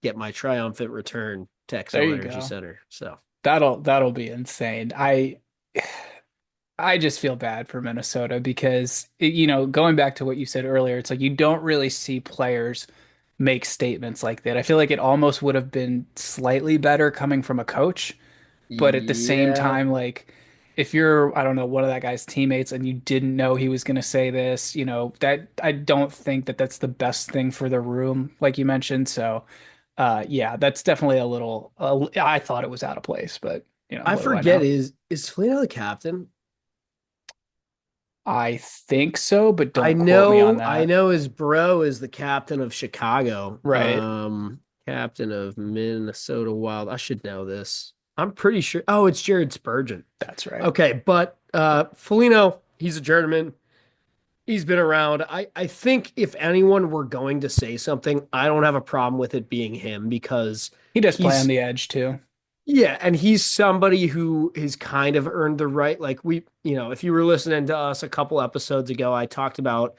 get my triumphant return to There XL you Energy go. Center. So That'll be insane. I just feel bad for Minnesota because going back to what you said earlier, it's like you don't really see players make statements like that. I feel like it almost would have been slightly better coming from a coach, but at the same yeah, time, like if you're, I don't know, one of that guy's teammates and you didn't know he was going to say this, that I don't think that that's the best thing for the room, like you mentioned. So, yeah, that's definitely a little, I thought it was out of place, but I what do I forget know? is Foligno the captain? I think so, but I don't quote me on know, I that. know his bro is the captain of Chicago. Right. Captain of Minnesota Wild. I should know this. I'm pretty sure. Oh, it's Jared Spurgeon. That's right. Okay, but Foligno, he's a journeyman. He's been around. I think if anyone were going to say something, I don't have a problem with it being him because He does play on he's the edge too. yeah, and he's somebody who has kind of earned the right. Like if you were listening to us a couple episodes ago, I talked about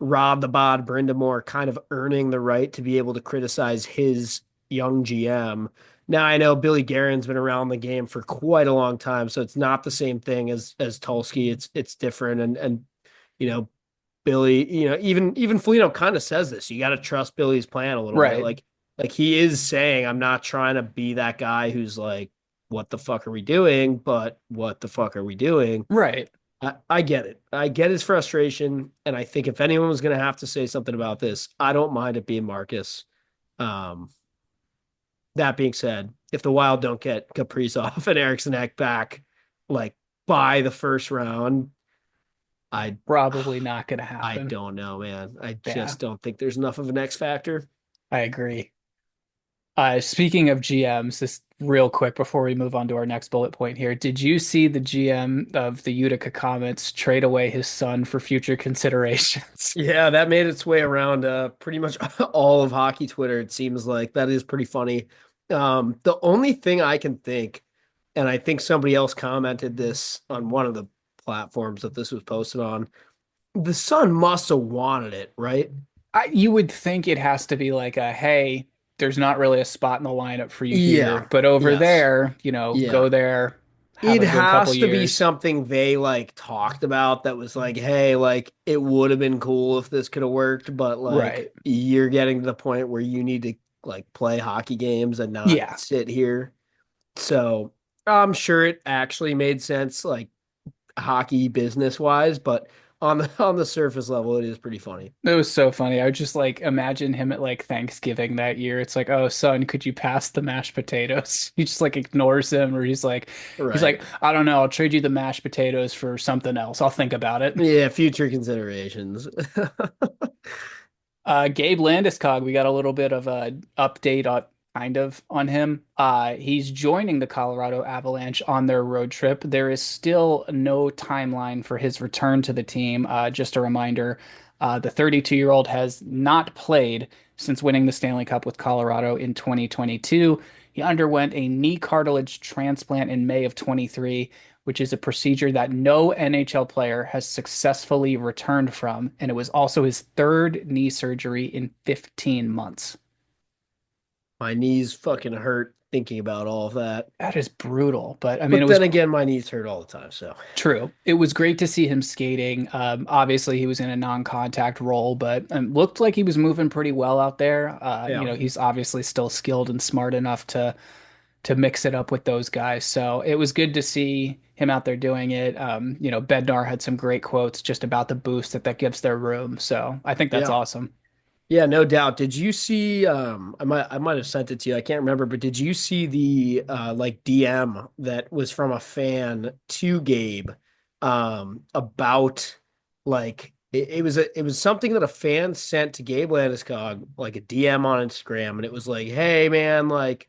Rob the Bod Brindamore kind of earning the right to be able to criticize his young GM. Now I know Billy Guerin's been around the game for quite a long time, so it's not the same thing as Tulsky. It's different, and you know Billy, even Foligno kind of says this. You got to trust Billy's plan a little bit. Right. Like he is saying, I'm not trying to be that guy who's like, what the fuck are we doing? But what the fuck are we doing? Right. I get it. I get his frustration. And I think if anyone was going to have to say something about this, I don't mind it being Marcus. Um, that being said, if the Wild don't get Kaprizov and Eriksson Ek back, like by the first round, I Probably not going to I happen. don't know, man. I Yeah, just don't think there's enough of an X factor. I agree. Speaking of GMs, just real quick before we move on to our next bullet point here, did you see the GM of the Utica Comets trade away his son for future considerations? Yeah, that made its way around pretty much all of hockey Twitter, it seems like. That is pretty funny. The only thing I can think, and I think somebody else commented this on one of the platforms that this was posted on, the son must have wanted it, right? You would think it has to be like a, hey, there's not really a spot in the lineup for you Yeah. here, but over Yes. there, Yeah. go there, have It a good couple has to be years. something they like talked about that was like, hey, like it would have been cool if this could have worked, but like Right. you're getting to the point where you need to like play hockey games and not Yeah. sit here. So I'm sure it actually made sense, like hockey business wise, but on the on the surface level, it is pretty funny. It was so funny. I would just like imagine him at like Thanksgiving that year. It's like, oh, son, could you pass the mashed potatoes? He just like ignores him, or he's Right. like, I don't know, I'll trade you the mashed potatoes for something else. I'll think about it. Yeah, future considerations. Gabe Landeskog, we got a little bit of a update on kind of on him. He's joining the Colorado Avalanche on their road trip. There is still no timeline for his return to the team. Just a reminder, the 32-year-old has not played since winning the Stanley Cup with Colorado in 2022. He underwent a knee cartilage transplant in May of 23, which is a procedure that no NHL player has successfully returned from. And it was also his third knee surgery in 15 months. My knees fucking hurt thinking about all of that. That is brutal. But I mean, it But was then again, my knees hurt all the time, so true. It was great to see him skating. Obviously, he was in a non-contact role, but looked like he was moving pretty well out there. yeah. He's obviously still skilled and smart enough to mix it up with those guys. So it was good to see him out there doing it. Bednar had some great quotes just about the boost that gives their room. So I think that's Yeah. awesome. Yeah, no doubt. Did you see I might have sent it to you. I can't remember, but did you see the like DM that was from a fan to Gabe about like it was something that a fan sent to Gabe Landeskog, like a DM on Instagram, and it was like, "Hey man, like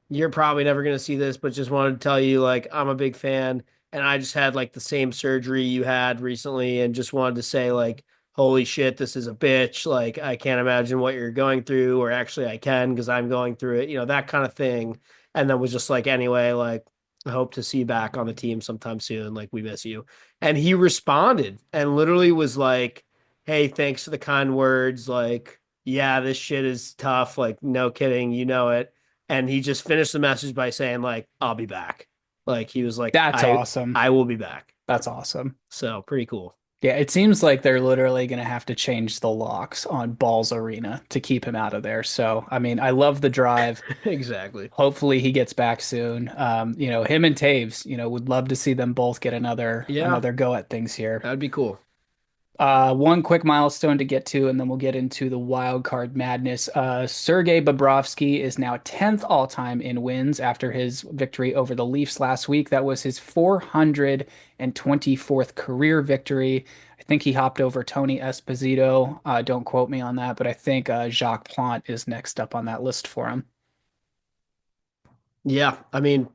you're probably never gonna see this, but just wanted to tell you like I'm a big fan and I just had like the same surgery you had recently and just wanted to say like holy shit, this is a bitch. Like I can't imagine what you're going through, or actually I can because I'm going through it, that kind of thing." And then was just like, anyway, like I hope to see you back on the team sometime soon. Like we miss you. And he responded and literally was like, hey, thanks for the kind words. Like, yeah, this shit is tough. Like, no kidding, you know it. And he just finished the message by saying, like, I'll be back. Like he was like, That's I awesome. I will be back. That's awesome. So pretty cool. Yeah, it seems like they're literally going to have to change the locks on Balls Arena to keep him out of there. So, I mean, I love the drive. Exactly. Hopefully he gets back soon. Him and Taves, would love to see them both get Yeah, another go at things here. that'd be cool. One quick milestone to get to, and then we'll get into the wild card madness. Sergei Bobrovsky is now 10th all time in wins after his victory over the Leafs last week. That was his 424th career victory. I think he hopped over Tony Esposito. Don't quote me on that, but I think Jacques Plante is next up on that list for him. Yeah, I mean,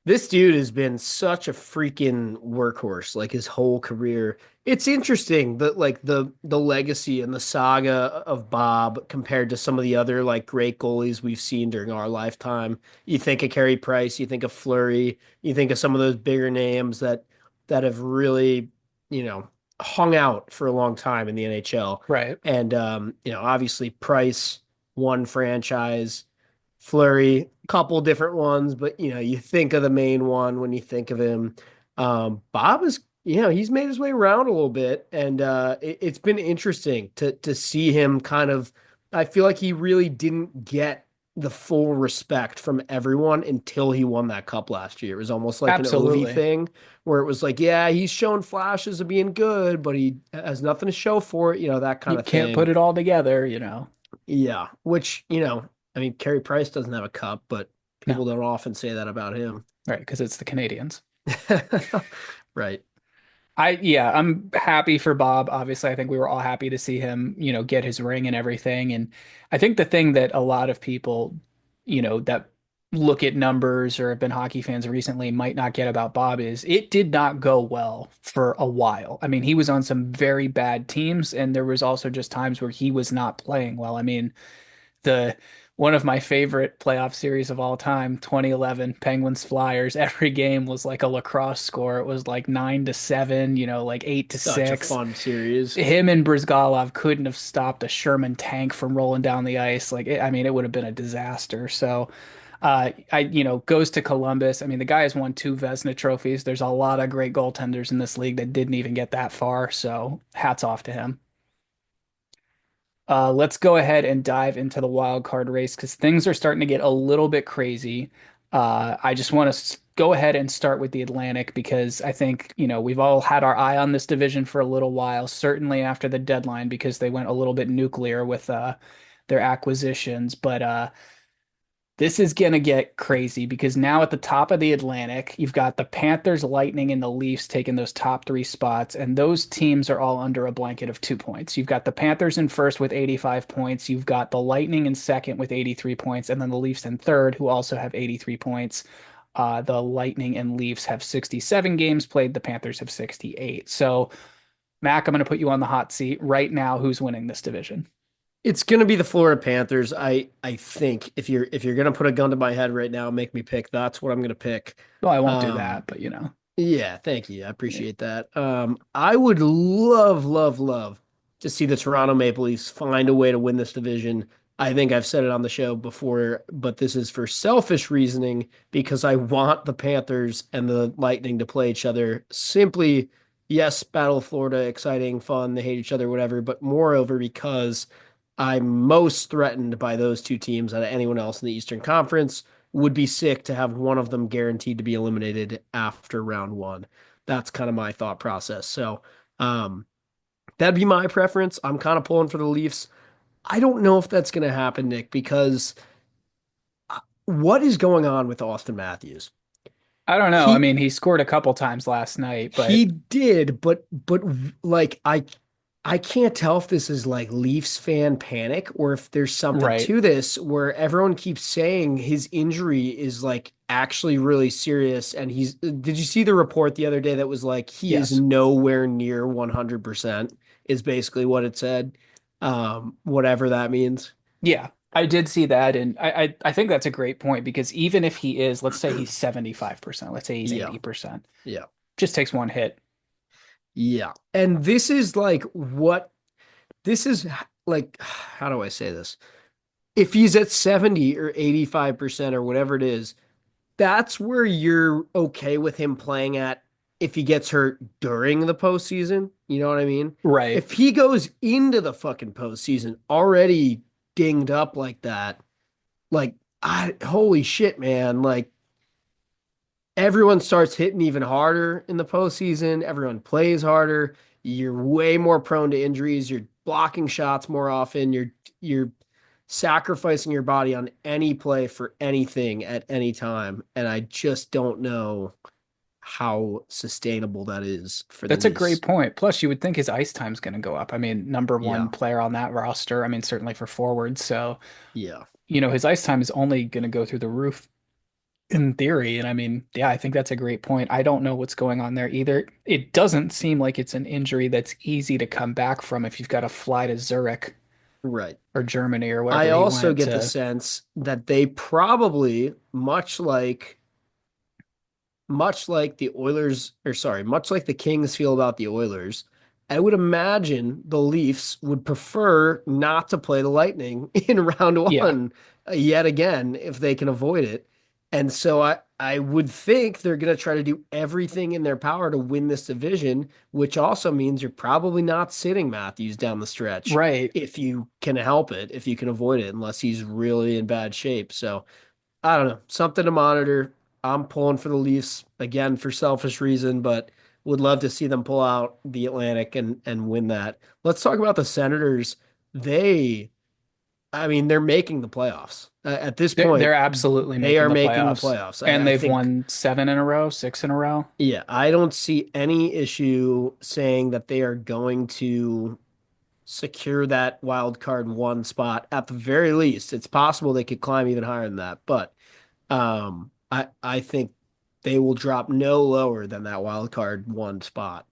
this dude has been such a freaking workhorse like his whole career. It's interesting that like the legacy and the saga of Bob compared to some of the other like great goalies we've seen during our lifetime. You think of Carey Price, you think of Fleury, you think of some of those bigger names that have really, you know, hung out for a long time in the NHL. Right. And obviously Price, one franchise, Flurry, couple different ones, but you think of the main one when you think of him. Bob is, he's made his way around a little bit, and it's been interesting to see him kind of. I feel like he really didn't get the full respect from everyone until he won that cup last year. It was almost like an Ovi Absolutely. thing where it was like, yeah, he's shown flashes of being good, but he has nothing to show for it, that kind You of can't put thing. it all together. Yeah, which, I mean, Carey Price doesn't have a cup, but No, people don't often say that about him. right, because it's the Canadians. Right. Yeah, I'm happy for Bob. Obviously, I think we were all happy to see him, get his ring and everything. And I think the thing that a lot of people, that look at numbers or have been hockey fans recently might not get about Bob is it did not go well for a while. I mean, he was on some very bad teams, and there was also just times where he was not playing well. I mean, the one of my favorite playoff series of all time, 2011 Penguins Flyers. Every game was like a lacrosse score. It was like 9-7, like eight to Such a six. fun series. Him and Brizgalov couldn't have stopped a Sherman tank from rolling down the ice. I mean, it would have been a disaster. So, goes to Columbus. I mean, the guy has won two Vezina trophies. There's a lot of great goaltenders in this league that didn't even get that far. So, hats off to him. Let's go ahead and dive into the wild card race because things are starting to get a little bit crazy. I just want to go ahead and start with the Atlantic because I think, we've all had our eye on this division for a little while, certainly after the deadline because they went a little bit nuclear with their acquisitions. But this is going to get crazy because now at the top of the Atlantic, you've got the Panthers, Lightning, and the Leafs taking those top three spots, and those teams are all under a blanket of 2 points. You've got the Panthers in first with 85 points. You've got the Lightning in second with 83 points, and then the Leafs in third, who also have 83 points. The Lightning and Leafs have 67 games played. The Panthers have 68. So, Mac, I'm going to put you on the hot seat right now. Who's winning this division? It's gonna be the Florida Panthers. I think if you're gonna put a gun to my head right now and make me pick, that's what I'm gonna pick. Well, I won't do Um, that, but yeah, thank you. I appreciate that. I would love, love, love to see the Toronto Maple Leafs find a way to win this division. I think I've said it on the show before, but this is for selfish reasoning because I want the Panthers and the Lightning to play each other. Simply, yes, Battle of Florida, exciting, fun, they hate each other, whatever, but moreover because I'm most threatened by those two teams out of anyone else in the Eastern Conference. Would be sick to have one of them guaranteed to be eliminated after round one. That's kind of my thought process. So that'd be my preference. I'm kind of pulling for the Leafs. I don't know if that's going to happen, Nick, because what is going on with Austin Matthews? I don't know. I He mean, he scored a couple times last night, he but did, but like I can't tell if this is like Leafs fan panic or if there's something right. to this where everyone keeps saying his injury is like actually really serious. And did you see the report the other day that was like, he is Yes. nowhere near 100% is basically what it said. Whatever that means. Yeah. I did see that, and I think that's a great point because even if he is, let's say he's 75%, let's say he's Yeah. 80%, Yeah. just takes one hit. Yeah. And this is like, how do I say this? If he's at 70 or 85% or whatever it is, that's where you're okay with him playing at if he gets hurt during the postseason. You know what I mean? Right. If he goes into the fucking postseason already dinged up like that, like, holy shit, man. Like, everyone starts hitting even harder in the postseason. Everyone plays harder. You're way more prone to injuries. You're blocking shots more often. You're sacrificing your body on any play for anything at any time. And I just don't know how sustainable that is for the That's a great Leafs. point. Plus, you would think his ice time's going to go up. I mean, number one Yeah, player on that roster. I mean, certainly for forwards. So, yeah, his ice time is only going to go through the roof in theory. And I mean, yeah, I think that's a great point. I don't know what's going on there either. It doesn't seem like it's an injury that's easy to come back from if you've got to fly to Zurich right. or Germany or I wherever he also went get the to. sense that they probably, much like the Oilers, or sorry, much like the Kings feel about the Oilers, I would imagine the Leafs would prefer not to play the Lightning in round Yeah, one yet again if they can avoid it. And so I would think they're going to try to do everything in their power to win this division, which also means you're probably not sitting Matthews down the stretch right. if you can help it, if you can avoid it, unless he's really in bad shape. So I don't know, something to monitor. I'm pulling for the Leafs again for selfish reason, but would love to see them pull out the Atlantic and win that. Let's talk about the Senators. They, I mean, they're making the playoffs. At this They're point, absolutely they making are the making the playoffs. playoffs. And I they've think, won seven in a row, six in a row. yeah, I don't see any issue saying that they are going to secure that wild card one spot at the very least. It's possible they could climb even higher than that, but I think they will drop no lower than that wild card one spot.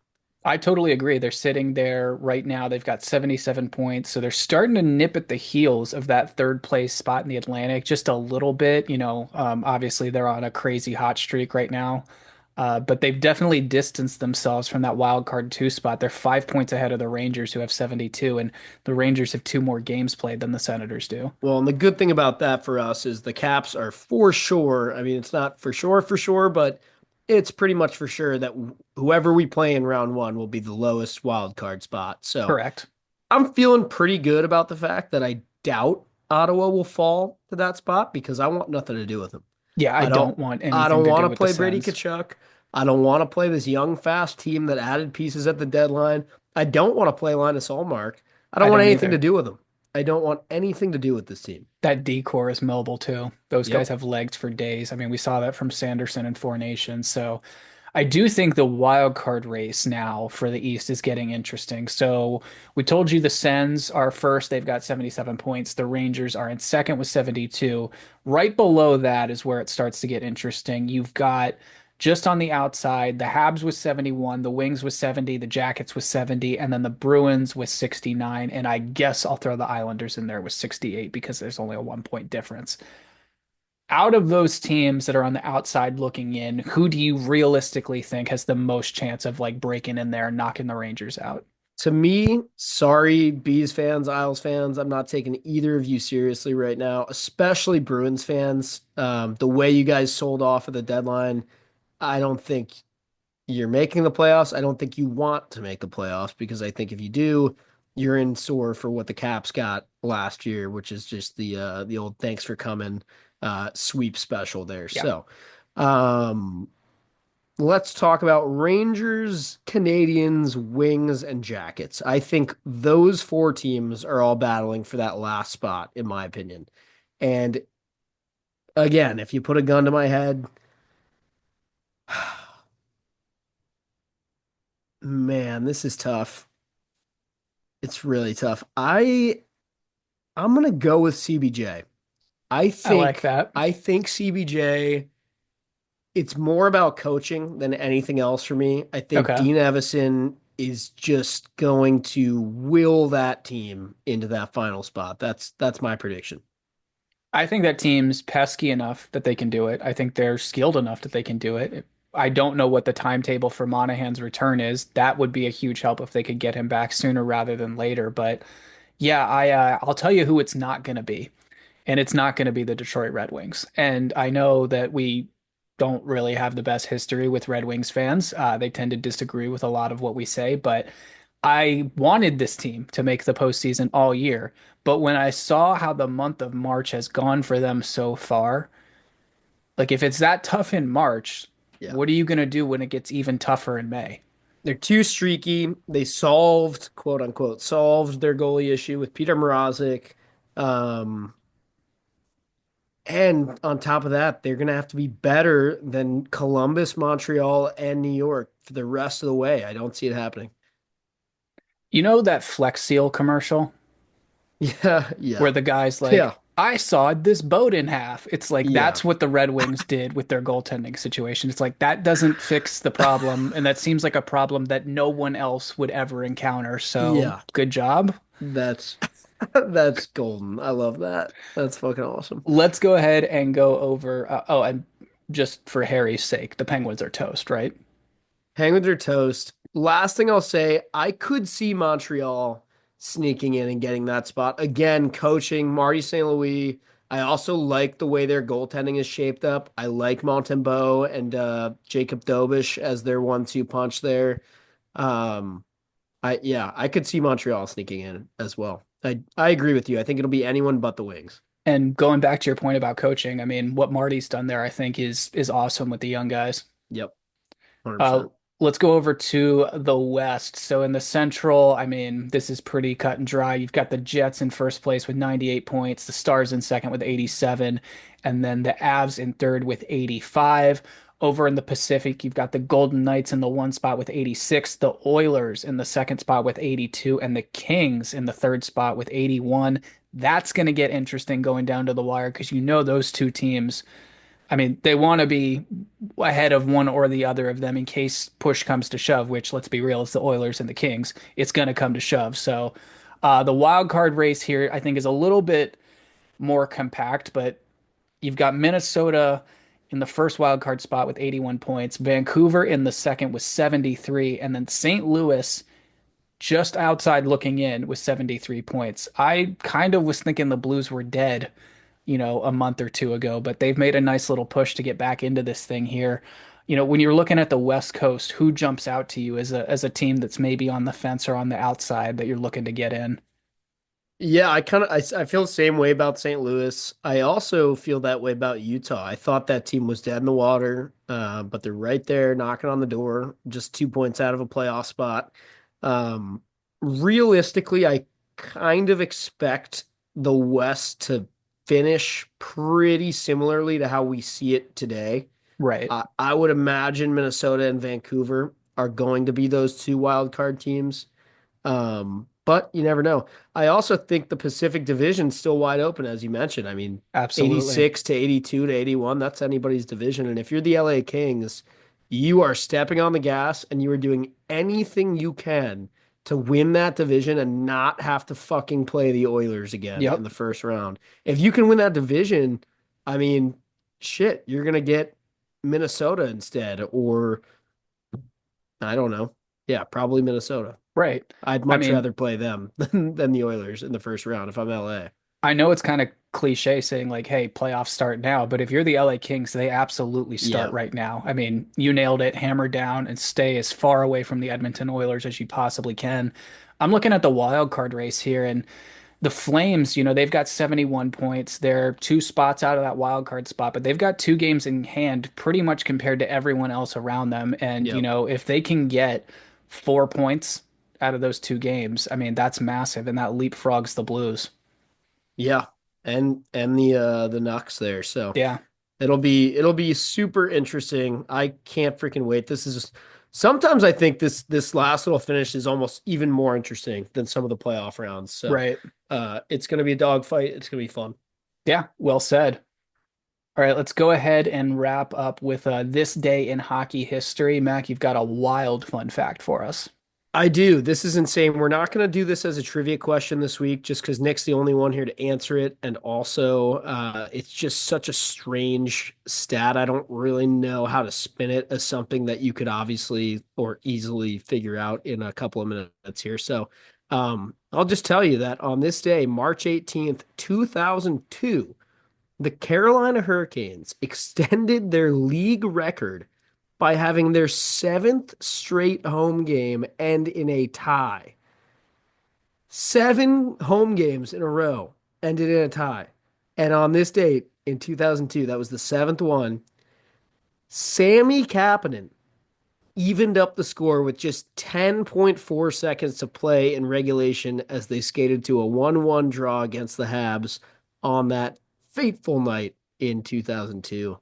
I totally agree. They're sitting there right now. They've got 77 points. So they're starting to nip at the heels of that third place spot in the Atlantic just a little bit. Obviously they're on a crazy hot streak right now. But they've definitely distanced themselves from that wild card two spot. They're 5 points ahead of the Rangers, who have 72, and the Rangers have two more games played than the Senators do. Well, and the good thing about that for us is the Caps are for sure. I mean, it's not for sure, but it's pretty much for sure that whoever we play in round one will be the lowest wild card spot. So Correct. I'm feeling pretty good about the fact that I doubt Ottawa will fall to that spot because I want nothing to do with them. Yeah, I I don't don't want I anything don't to want do to with the play Brady Sens. Tkachuk. I don't want to play this young, fast team that added pieces at the deadline. I don't want to play Linus Ullmark. I don't I want don't anything to either. do with them. I don't want anything to do with this team. That decor is mobile too. Those guys Yep. have legs for days. I mean, we saw that from Sanderson and Four Nations. So I do think the wild card race now for the East is getting interesting. So we told you the Sens are first. They've got 77 points. The Rangers are in second with 72. Right below that is where it starts to get interesting. You've got just on the outside, the Habs with 71, the Wings with 70, the Jackets with 70, and then the Bruins with 69. And I guess I'll throw the Islanders in there with 68 because there's only a 1 point difference. Out of those teams that are on the outside looking in, who do you realistically think has the most chance of like breaking in there and knocking the Rangers out? To me, sorry, Bees fans, Isles fans, I'm not taking either of you seriously right now, especially Bruins fans. The way you guys sold off at the deadline, I don't think you're making the playoffs. I don't think you want to make the playoffs because I think if you do, you're in sore for what the Caps got last year, which is just the old thanks for coming sweep special there. Yeah. So, um let's talk about Rangers, Canadians, Wings, and Jackets. I think those four teams are all battling for that last spot, in my opinion. And again, if you put a gun to my head, man, this is tough. It's really tough. I'm gonna go with CBJ. I I like think that. I think CBJ, it's more about coaching than anything else for me. I think Okay. Dean Evison is just going to will that team into that final spot. That's my prediction. I think that team's pesky enough that they can do it. I think they're skilled enough that they can do it. I don't know what the timetable for Monahan's return is. That would be a huge help if they could get him back sooner rather than later. But yeah, I'll tell you who it's not going to be, and it's not going to be the Detroit Red Wings. And I know that we don't really have the best history with Red Wings fans. They tend to disagree with a lot of what we say, but I wanted this team to make the postseason all year. But when I saw how the month of March has gone for them so far, like if it's that tough in March, Yeah. what are you going to do when it gets even tougher in May? They're too streaky. They solved, quote unquote, solved their goalie issue with Peter Mrazek. Um, And on top of that, they're going to have to be better than Columbus, Montreal, and New York for the rest of the way. I don't see it happening. You know that Flex Seal commercial Yeah, where yeah, the guy's like, yeah, I sawed this boat in half. It's like yeah, that's what the Red Wings did with their goaltending situation. It's like that doesn't fix the problem, and that seems like a problem that no one else would ever encounter. So yeah. good job. That's that's golden. I love that. That's fucking awesome. Let's go ahead and go over. Oh, and just for Harry's sake, the Penguins are toast, right? Hang with your toast. Last thing I'll say, I could see Montreal sneaking in and getting that spot. Again, coaching Marty St. Louis. I also like the way their goaltending is shaped up. I like Montembeault and Jacob Dobish as their 1-2 punch there. Um, I could see Montreal sneaking in as well. I agree with you. I think it'll be anyone but the Wings. And going back to your point about coaching, I mean, what Marty's done there, I think, is awesome with the young guys. Yep, Uh, 100%. let's go over to the West. So in the Central, I mean, this is pretty cut and dry. You've got the Jets in first place with 98 points, the Stars in second with 87, and then the Avs in third with 85. Over in the Pacific, you've got the Golden Knights in the one spot with 86, the Oilers in the second spot with 82, and the Kings in the third spot with 81. That's going to get interesting going down to the wire because you know those two teams. I mean, they want to be ahead of one or the other of them in case push comes to shove, which let's be real, it's the Oilers and the Kings. It's going to come to shove. So the wild card race here, I think, is a little bit more compact, but you've got Minnesota in the first wild card spot with 81 points, Vancouver in the second with 73, and then St. Louis just outside looking in with 73 points. I kind of was thinking the Blues were dead, a month or two ago, but they've made a nice little push to get back into this thing here. When you're looking at the West Coast, who jumps out to you as a team that's maybe on the fence or on the outside that you're looking to get in? Yeah, I feel the same way about St. Louis. I also feel that way about Utah. I thought that team was dead in the water, but they're right there knocking on the door, just 2 points out of a playoff spot. Um, Realistically, I kind of expect the West to finish pretty similarly to how we see it today. Right. I would imagine Minnesota and Vancouver are going to be those two wild card teams. But you never know. I also think the Pacific Division's still wide open, as you mentioned. I mean, Absolutely. 86 to 82 to 81, that's anybody's division. And if you're the LA Kings, you are stepping on the gas and you are doing anything you can to win that division and not have to fucking play the Oilers again in Yep. the first round. If you can win that division, I mean, shit, you're gonna get Minnesota instead, or I don't know. Yeah, probably Minnesota. Right. I'd I much mean, rather play them than the Oilers in the first round if I'm LA. I know it's kind of cliche saying like, hey, playoffs start now, but if you're the LA Kings, they absolutely start Yeah. right now. I mean, you nailed it, hammer down and stay as far away from the Edmonton Oilers as you possibly can. I'm looking at the wild card race here, and the Flames, they've got 71 points. They're two spots out of that wild card spot, but they've got two games in hand pretty much compared to everyone else around them. And, Yep. if they can get 4 points out of those two games, I mean, that's massive, and that leapfrogs the Blues. Yeah. And the Nucks there. So Yeah, it'll be super interesting. I can't freaking wait. This is just sometimes I think this last little finish is almost even more interesting than some of the playoff rounds. So right. it's gonna be a dogfight. It's gonna be fun. Yeah, well said. All right, let's go ahead and wrap up with this day in hockey history. Mac, you've got a wild fun fact for us. I do. This is insane. We're not going to do this as a trivia question this week just because Nick's the only one here to answer it. And also, it's just such a strange stat. I don't really know how to spin it as something that you could obviously or easily figure out in a couple of minutes here. So, I'll just tell you that on this day, March 18th, 2002, the Carolina Hurricanes extended their league record by having their seventh straight home game end in a tie. 7 home games in a row ended in a tie. And on this date in 2002, that was the seventh one, Sammy Kapanen evened up the score with just 10.4 seconds to play in regulation as they skated to a 1-1 draw against the Habs on that fateful night in 2002.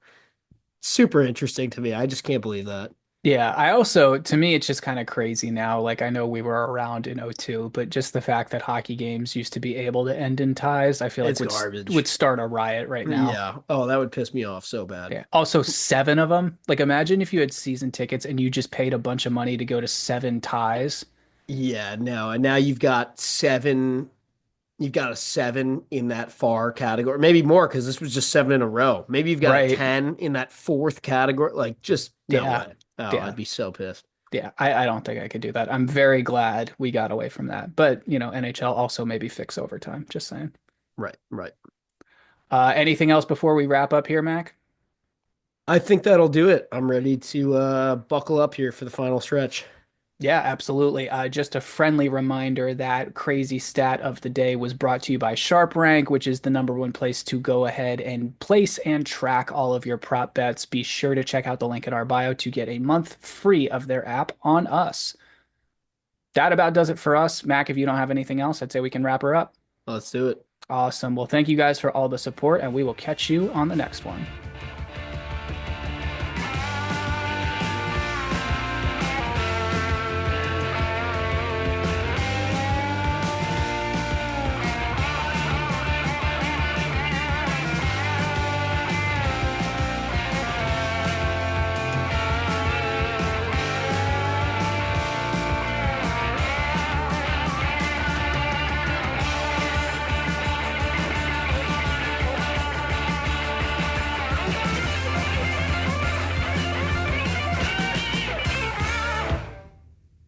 Super interesting to me. I just can't believe that. Yeah, I also, to me, it's just kind of crazy now. Like, I know we were around in '02, but just the fact that hockey games used to be able to end in ties, I feel like It's would garbage. start a riot right now. Yeah. Oh, that would piss me off so bad. Yeah. Also, seven of them. Like, imagine if you had season tickets and you just paid a bunch of money to go to seven ties. Yeah, no. And now you've got seven. You've got a seven in that far category, maybe more because this was just seven in a row. Maybe you've got a Right. 10 in that fourth category. Like, just no Yeah. way. Oh, Yeah. I'd be so pissed. Yeah. I don't think I could do that. I'm very glad we got away from that. But, NHL also maybe fix overtime. Just saying. Right, right. Anything else before we wrap up here, Mac? I think that'll do it. I'm ready to buckle up here for the final stretch. Yeah, absolutely. Just a friendly reminder that crazy stat of the day was brought to you by Sharp Rank, which is the #1 place to go ahead and place and track all of your prop bets. Be sure to check out the link in our bio to get a month free of their app on us. That about does it for us. Mac, if you don't have anything else, I'd say we can wrap her up. Let's do it. Awesome. Well, thank you guys for all the support, and we will catch you on the next one.